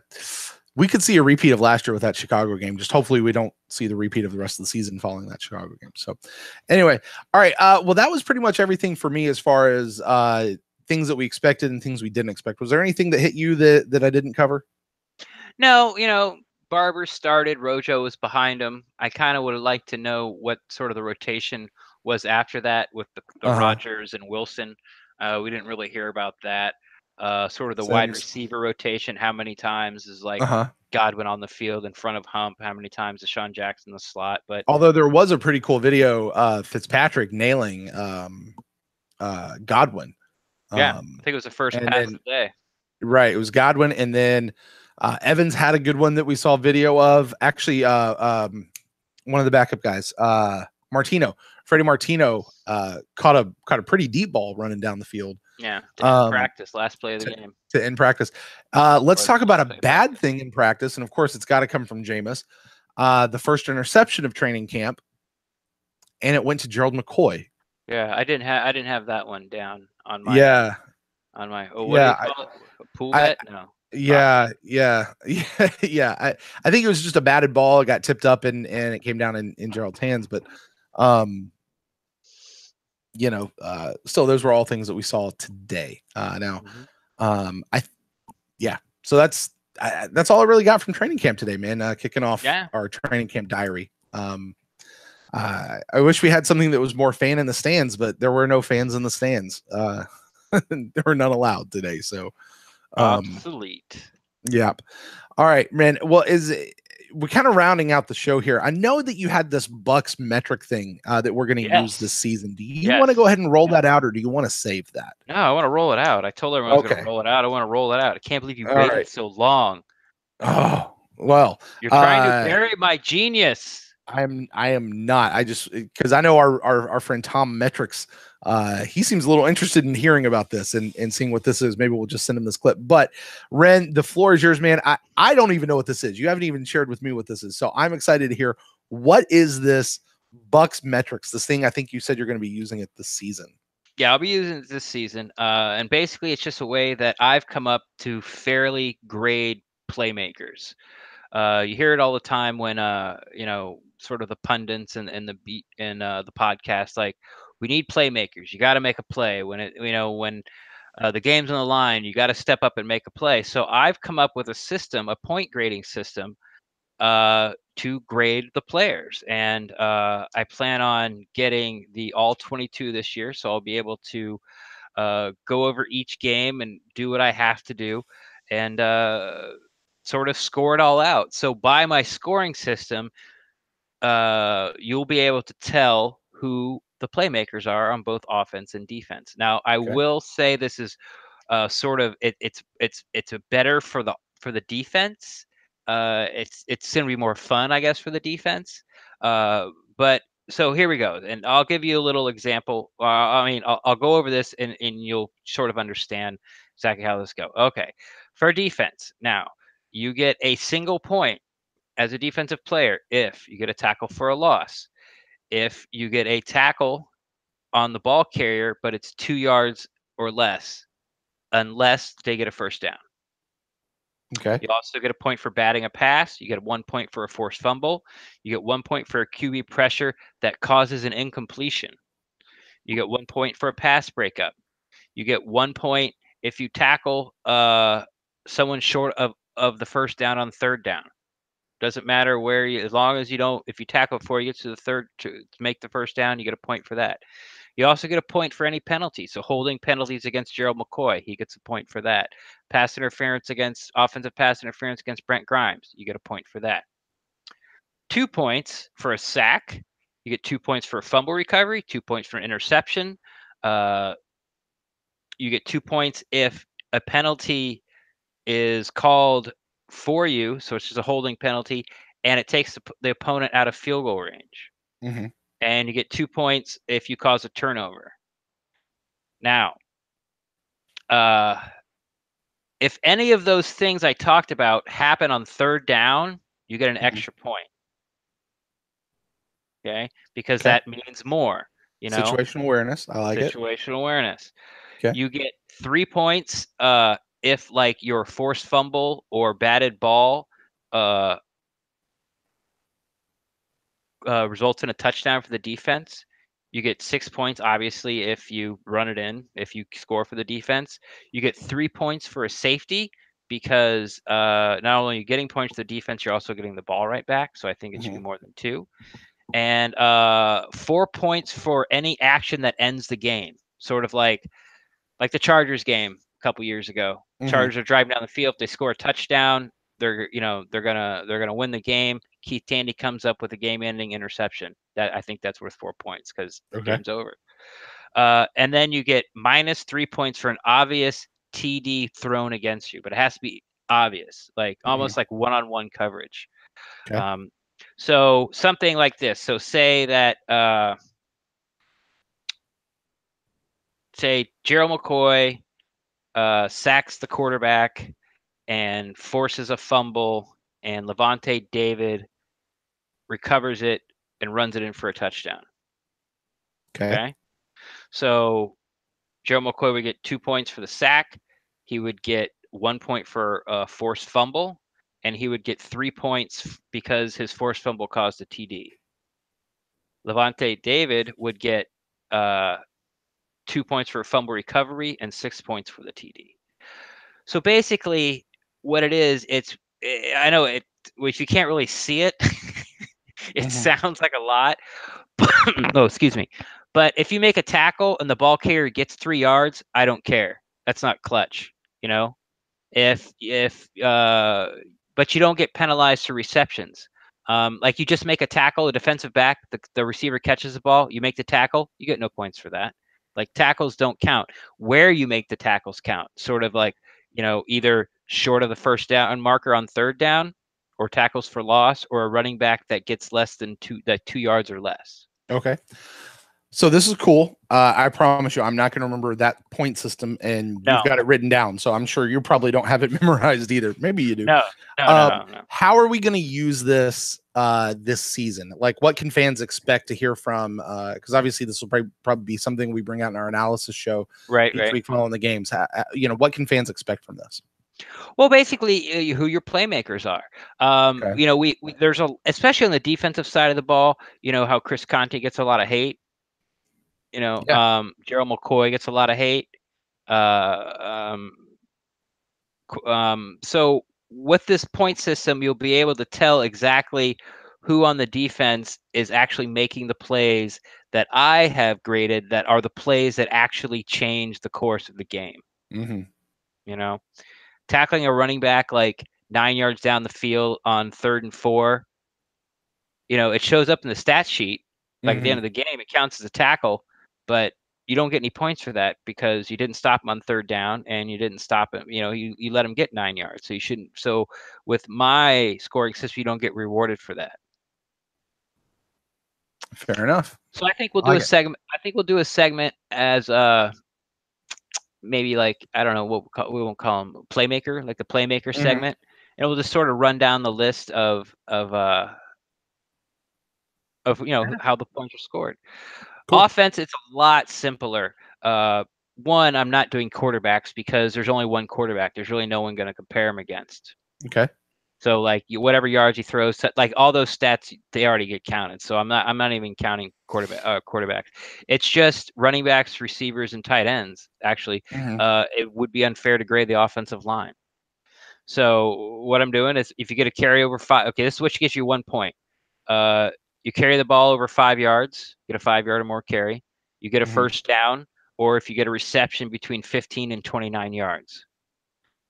we could see a repeat of last year with that Chicago game. Just hopefully we don't see the repeat of the rest of the season following that Chicago game. So anyway, all right. Well, that was pretty much everything for me as far as things that we expected and things we didn't expect. Was there anything that hit you that I didn't cover? No, you know, Barber started, Rojo was behind him. I kind of would have liked to know what sort of the rotation was after that with the Rodgers and Wilson. We didn't really hear about that. Sort of the wide receiver rotation. How many times is like Godwin on the field in front of Hump? How many times is Sean Jackson in the slot? But although there was a pretty cool video, Fitzpatrick nailing Godwin. Yeah, I think it was the first pass of the day. Right, it was Godwin, and then Evans had a good one that we saw video of. Actually, one of the backup guys, Freddie Martino, caught a pretty deep ball running down the field. Yeah, to end practice, last play of the game. To end practice. Let's talk about a bad thing in practice, and of course, it's got to come from Jameis. The first interception of training camp, and it went to Gerald McCoy. Yeah, I didn't have that one down on my pool bet? No. Yeah. I think it was just a batted ball. It got tipped up and it came down in Gerald's hands. But still those were all things that we saw today. So that's all I really got from training camp today, man. Kicking off our training camp diary. I wish we had something that was more fan in the stands, but there were no fans in the stands. There were none allowed today. So obsolete. Yeah. All right, man. Well, we're kind of rounding out the show here. I know that you had this Bucks metric thing that we're going to use this season. Do you want to go ahead and roll that out, or do you want to save that? No, I want to roll it out. I told everyone I was going to roll it out. I want to roll it out. I can't believe you waited so long. Oh, well. You're trying to bury my genius. I am not. I just, because I know our friend Tom Metrics, he seems a little interested in hearing about this and seeing what this is. Maybe we'll just send him this clip. But Ren, the floor is yours, man. I don't even know what this is. You haven't even shared with me what this is. So I'm excited to hear, what is this Bucks Metrics, this thing I think you said you're going to be using it this season? Yeah, I'll be using it this season. And basically it's just a way that I've come up to fairly grade playmakers. You hear it all the time when sort of the pundits and the beat and the podcast, like, we need playmakers. You got to make a play when the game's on the line. You got to step up and make a play. So I've come up with a system, a point grading system, to grade the players, and I plan on getting the all 22 this year. So I'll be able to go over each game and do what I have to do, and sort of score it all out. So by my scoring system, you'll be able to tell who the playmakers are on both offense and defense. Now, I will say this is sort of it's a better for the defense. It's going to be more fun, I guess, for the defense. But so here we go, and I'll give you a little example. I'll go over this, and you'll sort of understand exactly how this goes. Okay, for defense, now you get a single point as a defensive player if you get a tackle for a loss, if you get a tackle on the ball carrier, but it's 2 yards or less, unless they get a first down. Okay. You also get a point for batting a pass. You get 1 point for a forced fumble. You get 1 point for a QB pressure that causes an incompletion. You get 1 point for a pass breakup. You get 1 point if you tackle someone short of the first down on third down. Doesn't matter where as long as you don't, if you tackle before you get to the third to make the first down, you get a point for that. You also get a point for any penalty. So holding penalties against Gerald McCoy, he gets a point for that. Offensive pass interference against Brent Grimes, you get a point for that. 2 points for a sack. You get 2 points for a fumble recovery, 2 points for an interception, you get 2 points if a penalty is called for you, so it's just a holding penalty, and it takes the opponent out of field goal range. Mm-hmm. And you get 2 points if you cause a turnover. Now, if any of those things I talked about happen on third down, you get an extra point. Okay, because that means more. Situational awareness. I like it. Situational awareness. Okay. You get 3 points if like your forced fumble or batted ball results in a touchdown for the defense. You get 6 points, obviously, if you run it in, if you score for the defense. You get 3 points for a safety because not only are you getting points to the defense, you're also getting the ball right back. So I think it should be more than 2. And 4 points for any action that ends the game. Sort of like the Chargers game a couple years ago. Chargers are driving down the field. If they score a touchdown, they're gonna win the game. Keith Tandy comes up with a game-ending interception. That I think that's worth 4 points because the game's over. And then you get minus 3 points for an obvious TD thrown against you, but it has to be obvious, like almost like one-on-one coverage. Okay. So something like this. So say that say Gerald McCoy sacks the quarterback and forces a fumble, and Levante David recovers it and runs it in for a touchdown. Okay. So Gerald McCoy would get 2 points for the sack. He would get 1 point for a forced fumble, and he would get 3 points because his forced fumble caused a TD. Levante David would get 2 points for a fumble recovery and 6 points for the TD. So basically, what it is, I know it. If you can't really see it, it sounds like a lot. Oh, excuse me. But if you make a tackle and the ball carrier gets 3 yards, I don't care. That's not clutch, But you don't get penalized for receptions. Like you just make a tackle, a defensive back, the receiver catches the ball, you make the tackle, you get no points for that. Like tackles don't count. Where you make the tackles count. Sort of like, either short of the first down marker on third down, or tackles for loss, or a running back that gets less than 2 yards or less. Okay. So this is cool. I promise you, I'm not going to remember that point system, and you've got it written down. So I'm sure you probably don't have it memorized either. Maybe you do. No. How are we going to use this this season? Like, what can fans expect to hear from? Because obviously, this will probably be something we bring out in our analysis show each week following the games. What can fans expect from this? Well, basically, who your playmakers are. We there's especially on the defensive side of the ball. How Chris Conte gets a lot of hate. Gerald McCoy gets a lot of hate. So with this point system, you'll be able to tell exactly who on the defense is actually making the plays that I have graded that are the plays that actually change the course of the game. Tackling a running back like 9 yards down the field on 3rd and 4, it shows up in the stat sheet. Like at the end of the game, it counts as a tackle, but you don't get any points for that because you didn't stop him on 3rd down and you didn't stop him. You let him get 9 yards. So you shouldn't. So with my scoring system, you don't get rewarded for that. Fair enough. So I think we'll do a segment. I think we'll do a segment as maybe like, I don't know what we won't call them playmaker, like the playmaker segment, and we'll just sort of run down the list of how the points are scored. Cool. Offense, it's a lot simpler. One, I'm not doing quarterbacks because there's only one quarterback. There's really no one going to compare him against. Okay. So like whatever yards he throws, like all those stats, they already get counted. So I'm not even counting quarterbacks. It's just running backs, receivers, and tight ends. Actually, it would be unfair to grade the offensive line. So what I'm doing is, if you get a carry over 5, okay, this is what gets you 1 point. You carry the ball over 5 yards, get a 5-yard or more carry. You get a first down, or if you get a reception between 15 and 29 yards.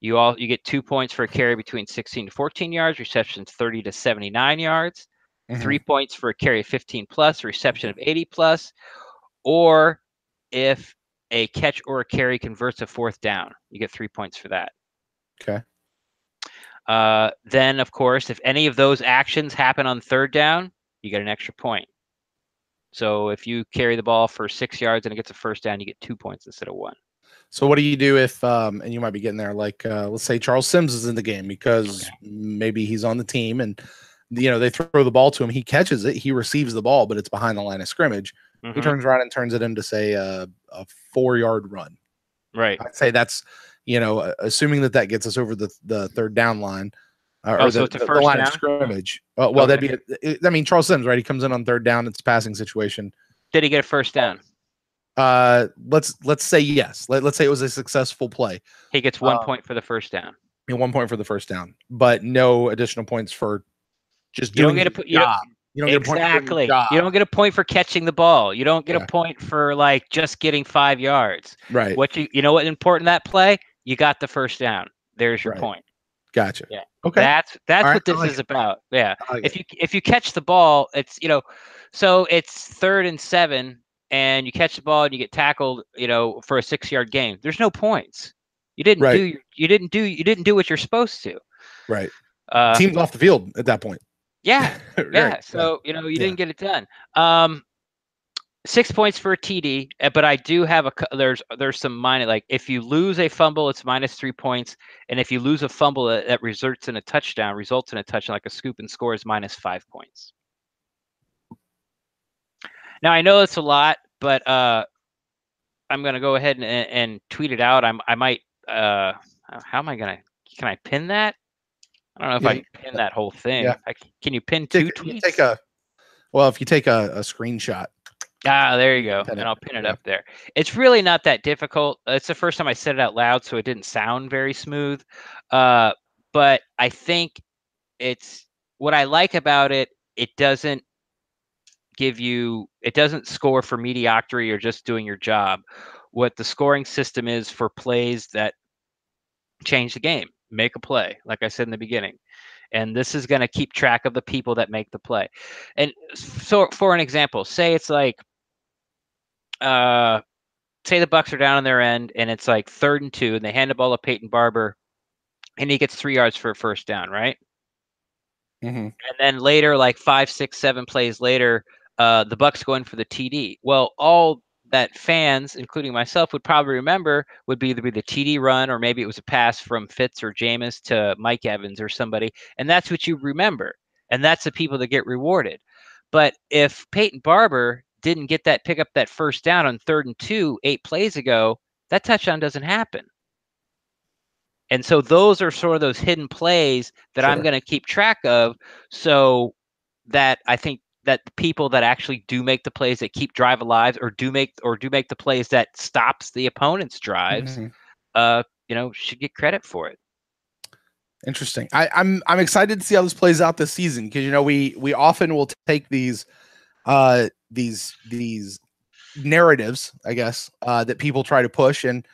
You get 2 points for a carry between 16 to 14 yards, receptions 30 to 79 yards, 3 points for a carry of 15 plus, a reception of 80 plus, or if a catch or a carry converts a 4th down. You get 3 points for that. Okay. Then, of course, if any of those actions happen on 3rd down, you get an extra point. So if you carry the ball for 6 yards and it gets a 1st down, you get 2 points instead of 1. So what do you do if, and you might be getting there, like, let's say Charles Sims is in the game because maybe he's on the team and, they throw the ball to him. He catches it. He receives the ball, but it's behind the line of scrimmage. Mm-hmm. He turns around and turns it into, say, a 4-yard run. Right. I'd say that's, assuming that gets us over the 3rd down line. So it's a 1st the line down? of scrimmage. Well, that'd be, Charles Sims, right? He comes in on 3rd down. It's a passing situation. Did he get a 1st down? Let's say yes. Let's say it was a successful play. He gets 1 point for the 1st down. 1 point for the 1st down, but no additional points for just you doing don't get a job. You don't get exactly. A point for you don't get a point for catching the ball. You don't get Yeah. a point for like just getting 5 yards. Right. What you know what important that play? You got the 1st down. There's your Right. point. Gotcha. Yeah. Okay. That's right, what this I like is about. Yeah. I like If you catch the ball, it's so it's 3rd and 7, and you catch the ball and you get tackled, for a 6-yard gain. There's no points. You didn't Right. you didn't do what you're supposed to. Right. Uh, Team's off the field at that point. Yeah. Right. Yeah. So you didn't get it done. 6 points for a TD, but I do have there's some minor, like if you lose a fumble, it's -3 points, and if you lose a fumble that results in a touchdown, like a scoop and score, is -5 points. Now I know it's a lot, but I'm gonna go ahead and tweet it out. I might. How am I gonna? Can I pin that? I don't know if I can pin that whole thing. Yeah. Can you pin 2 tweets? If you take a screenshot. There you go. Pin And it. I'll pin it Yeah. up there. It's really not that difficult. It's the first time I said it out loud, so it didn't sound very smooth. But I think it's what I like about it. It doesn't score for mediocrity or just doing your job. What the scoring system is for plays that change the game, make a play, like I said in the beginning. And this is going to keep track of the people that make the play. And so, for an example, say it's like, say the Bucs are down on their end and it's like 3rd and 2, and they hand the ball to Peyton Barber, and he gets 3 yards for a 1st down, right? Mm-hmm. And then later, like 5, 6, 7 plays later, the Bucs go in for the TD. Well, all that fans, including myself, would probably remember would either be the TD run, or maybe it was a pass from Fitz or Jameis to Mike Evans or somebody, and that's what you remember, and that's the people that get rewarded. But if Peyton Barber didn't pick up that 1st down on 3rd and 2 8 plays ago, that touchdown doesn't happen. And so those are sort of those hidden plays that I'm going to keep track of, so that I think that the people that actually do make the plays that keep drive alive, or do make the plays that stops the opponent's drives, should get credit for it. Interesting. I'm excited to see how this plays out this season, because we often will take these narratives, I guess, that people try to push, and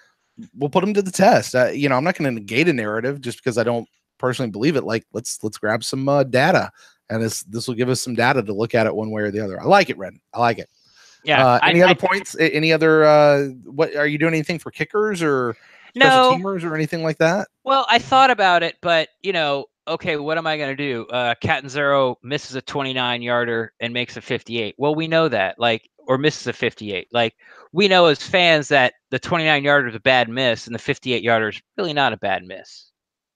we'll put them to the test. I'm not going to negate a narrative just because I don't personally believe it. Like, let's grab some data, and this will give us some data to look at it one way or the other. I like it, Ren. I like it. Yeah. Any other points? Any other? What are you doing? Anything for kickers or special teamers or anything like that? Well, I thought about it, but okay, what am I going to do? Catanzaro misses a 29-yarder and makes a 58. Well, we know that, or misses a 58. Like, we know as fans that the 29-yarder is a bad miss and the 58-yarder is really not a bad miss.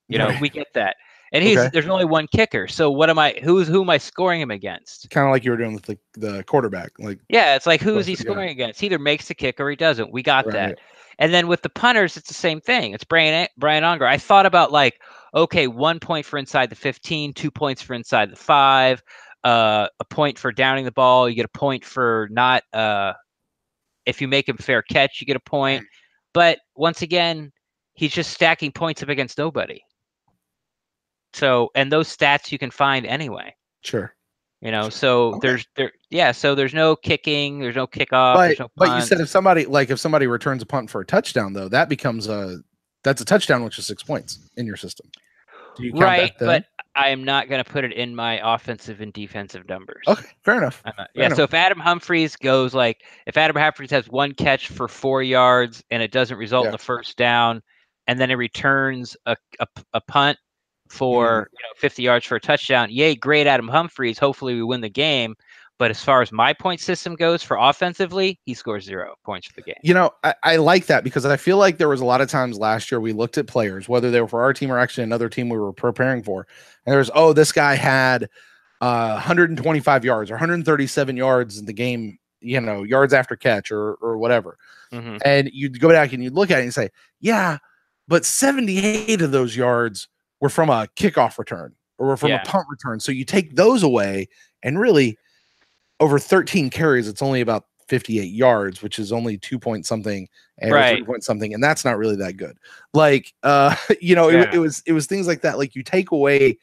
We get that. And there's only one kicker. So who am I scoring him against? Kind of like you were doing with the quarterback. Yeah, it's like, who is he scoring against? He either makes the kick or he doesn't. We got that. And then with the punters, it's the same thing. It's Brian Unger. I thought about, okay, 1 point for inside the 15, 2 points for inside the 5, a point for downing the ball. You get a point for not if you make him fair catch, you get a point. But once again, he's just stacking points up against nobody. So, and those stats you can find anyway. Sure. So there's no kicking, there's no kickoff, there's no punt. But you said if somebody returns a punt for a touchdown, though, that's a touchdown, which is 6 points in your system. Do you count that then? I am not going to put it in my offensive and defensive numbers. Okay, fair enough. So if Adam Humphries goes if Adam Humphries has one catch for 4 yards and it doesn't result in the first down, and then it returns a punt for 50 yards for a touchdown, yay, great Adam Humphries. Hopefully we win the game. But as far as my point system goes for offensively, he scores 0 points for the game. I like that because I feel like there was a lot of times last year we looked at players, whether they were for our team or actually another team we were preparing for, and there's, this guy had 125 yards or 137 yards in the game, yards after catch or whatever. And you'd go back and you'd look at it and say, yeah, but 78 of those yards were from a kickoff return or were from a punt return. So you take those away, and really over 13 carries, it's only about 58 yards, which is only 2 point something and 3 point something. And that's not really that good. It was things like that. Like, you take away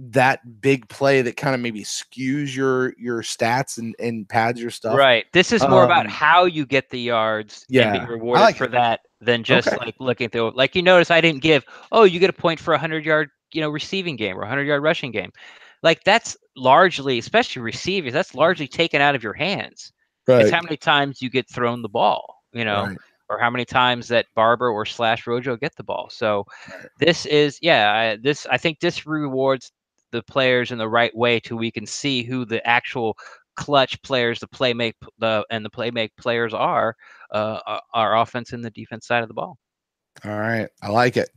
that big play that kind of maybe skews your stats and pads your stuff. Right. This is more about how you get the yards and be rewarded for that than just looking at the, you notice I didn't give, you get a point for 100-yard, receiving game or 100-yard rushing game. That's largely, especially receivers, that's largely taken out of your hands. Right. It's how many times you get thrown the ball, or how many times that Barber or / Rojo get the ball. So this is, I think this rewards the players in the right way till we can see who the actual clutch players, the playmake players are, our offense and the defense side of the ball. All right. I like it.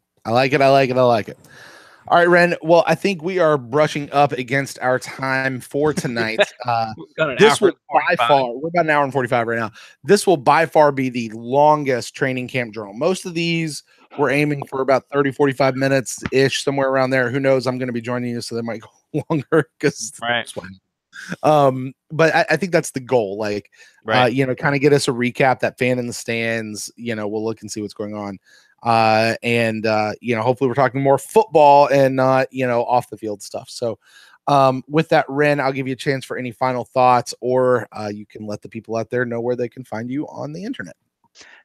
All right, Ren. Well, I think we are brushing up against our time for tonight. This will by far, we're about an hour and 45 right now. This will by far be the longest training camp journal. Most of these we're aiming for about 30, 45 minutes ish, somewhere around there. Who knows? I'm going to be joining you, so they might go longer because but I think that's the goal. Kind of get us a recap, that fan in the stands, we'll look and see what's going on. Hopefully we're talking more football and not, off the field stuff. So, with that, Ren, I'll give you a chance for any final thoughts, or you can let the people out there know where they can find you on the internet.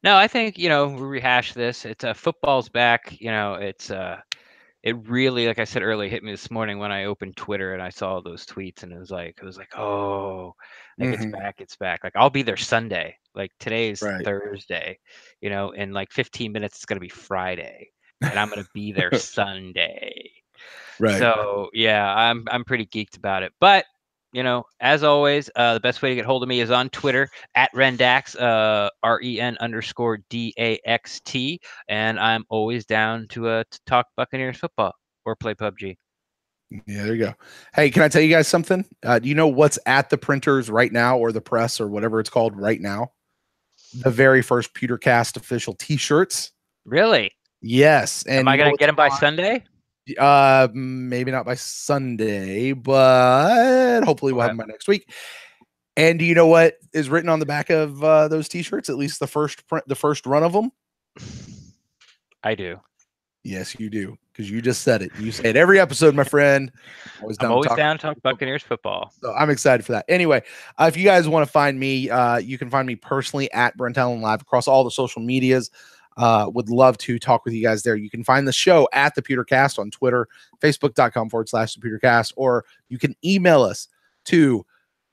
No, I think, we rehash this. It's football's back. It really, like I said earlier, hit me this morning when I opened Twitter and I saw those tweets, and it was like, it's back. I'll be there Sunday. Today's Thursday, in 15 minutes, it's going to be Friday, and I'm going to be there Sunday. Right. So I'm pretty geeked about it, but as always, the best way to get hold of me is on Twitter at Ren Daxt, REN_DAXT. And I'm always down to talk Buccaneers football or play PUBG. Yeah, there you go. Hey, can I tell you guys something? Do you know what's at the printers right now, or the press, or whatever it's called right now? The very first PewterCast official T-shirts. Really? Yes. And am I going to get them by Sunday? Maybe not by Sunday, but hopefully we'll have them by next week. And do you know what is written on the back of those T-shirts? At least the first run of them. I do. Yes, you do, because you just said it. You say it every episode, my friend. I'm always down to talk Buccaneers football. So I'm excited for that. Anyway, if you guys want to find me, you can find me personally at Brent Allen Live across all the social medias. Would love to talk with you guys there. You can find the show at the PewterCast on Twitter, facebook.com/the PewterCast, or you can email us to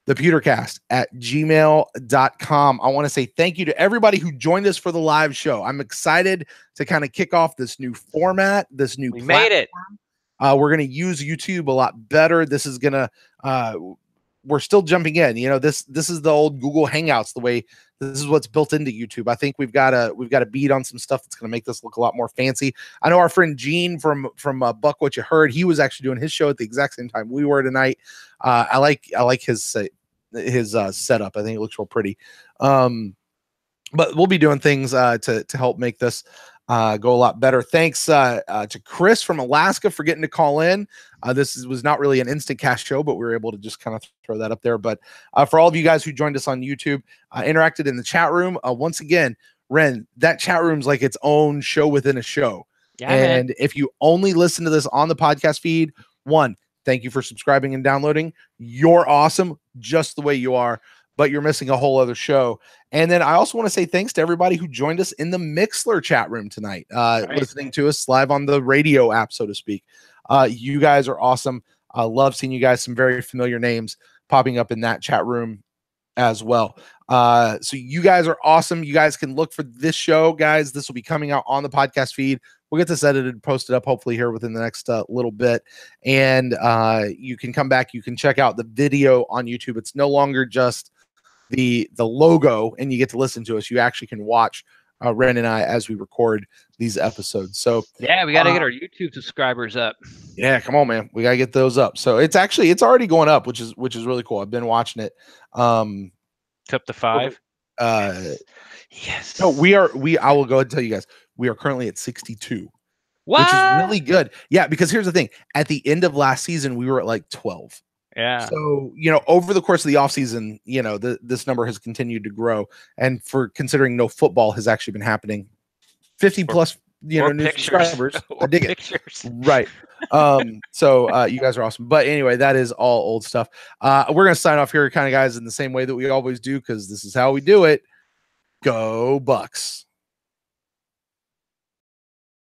thepewtercast@gmail.com. I want to say thank you to everybody who joined us for the live show. I'm excited to kind of kick off this new format, this new platform. Made it. We're going to use YouTube a lot better. This is going to, we're still jumping in. This is the old Google Hangouts, the way this is what's built into YouTube. I think we've got a beat on some stuff that's going to make this look a lot more fancy. I know our friend Gene from Buck What You Heard, he was actually doing his show at the exact same time we were tonight. I like his setup. I think it looks real pretty. But we'll be doing things to help make this go a lot better. Thanks to Chris from Alaska for getting to call in. This was not really an instant cast show, but we were able to just kind of throw that up there. But for all of you guys who joined us on YouTube, interacted in the chat room, once again, Ren, that chat room's like its own show within a show. Yeah, and man, if you only listen to this on the podcast feed, thank you for subscribing and downloading. You're awesome just the way you are, but you're missing a whole other show. And then I also want to say thanks to everybody who joined us in the Mixler chat room tonight, listening to us live on the radio app, so to speak. You guys are awesome. I love seeing you guys. Some very familiar names popping up in that chat room as well. So you guys are awesome. You guys can look for this show, guys. This will be coming out on the podcast feed. We'll get this edited, posted up hopefully here within the next little bit. And you can come back. You can check out the video on YouTube. It's no longer just the logo and you get to listen to us. You actually can watch Ren and I as we record these episodes. So yeah, we got to get our YouTube subscribers up. Yeah, come on, man. We got to get those up. So it's already going up, which is really cool. I've been watching it. It's up to 5. Yes. No, I will go ahead and tell you guys, we are currently at 62. What? Which is really good. Yeah, because here's the thing. At the end of last season, we were at like 12. Yeah. So, over the course of the offseason, this number has continued to grow. And for considering no football has actually been happening, 50 plus, new subscribers. I dig it. Right. So you guys are awesome. But anyway, that is all old stuff. We're going to sign off here, kind of guys, in the same way that we always do, because this is how we do it. Go Bucks.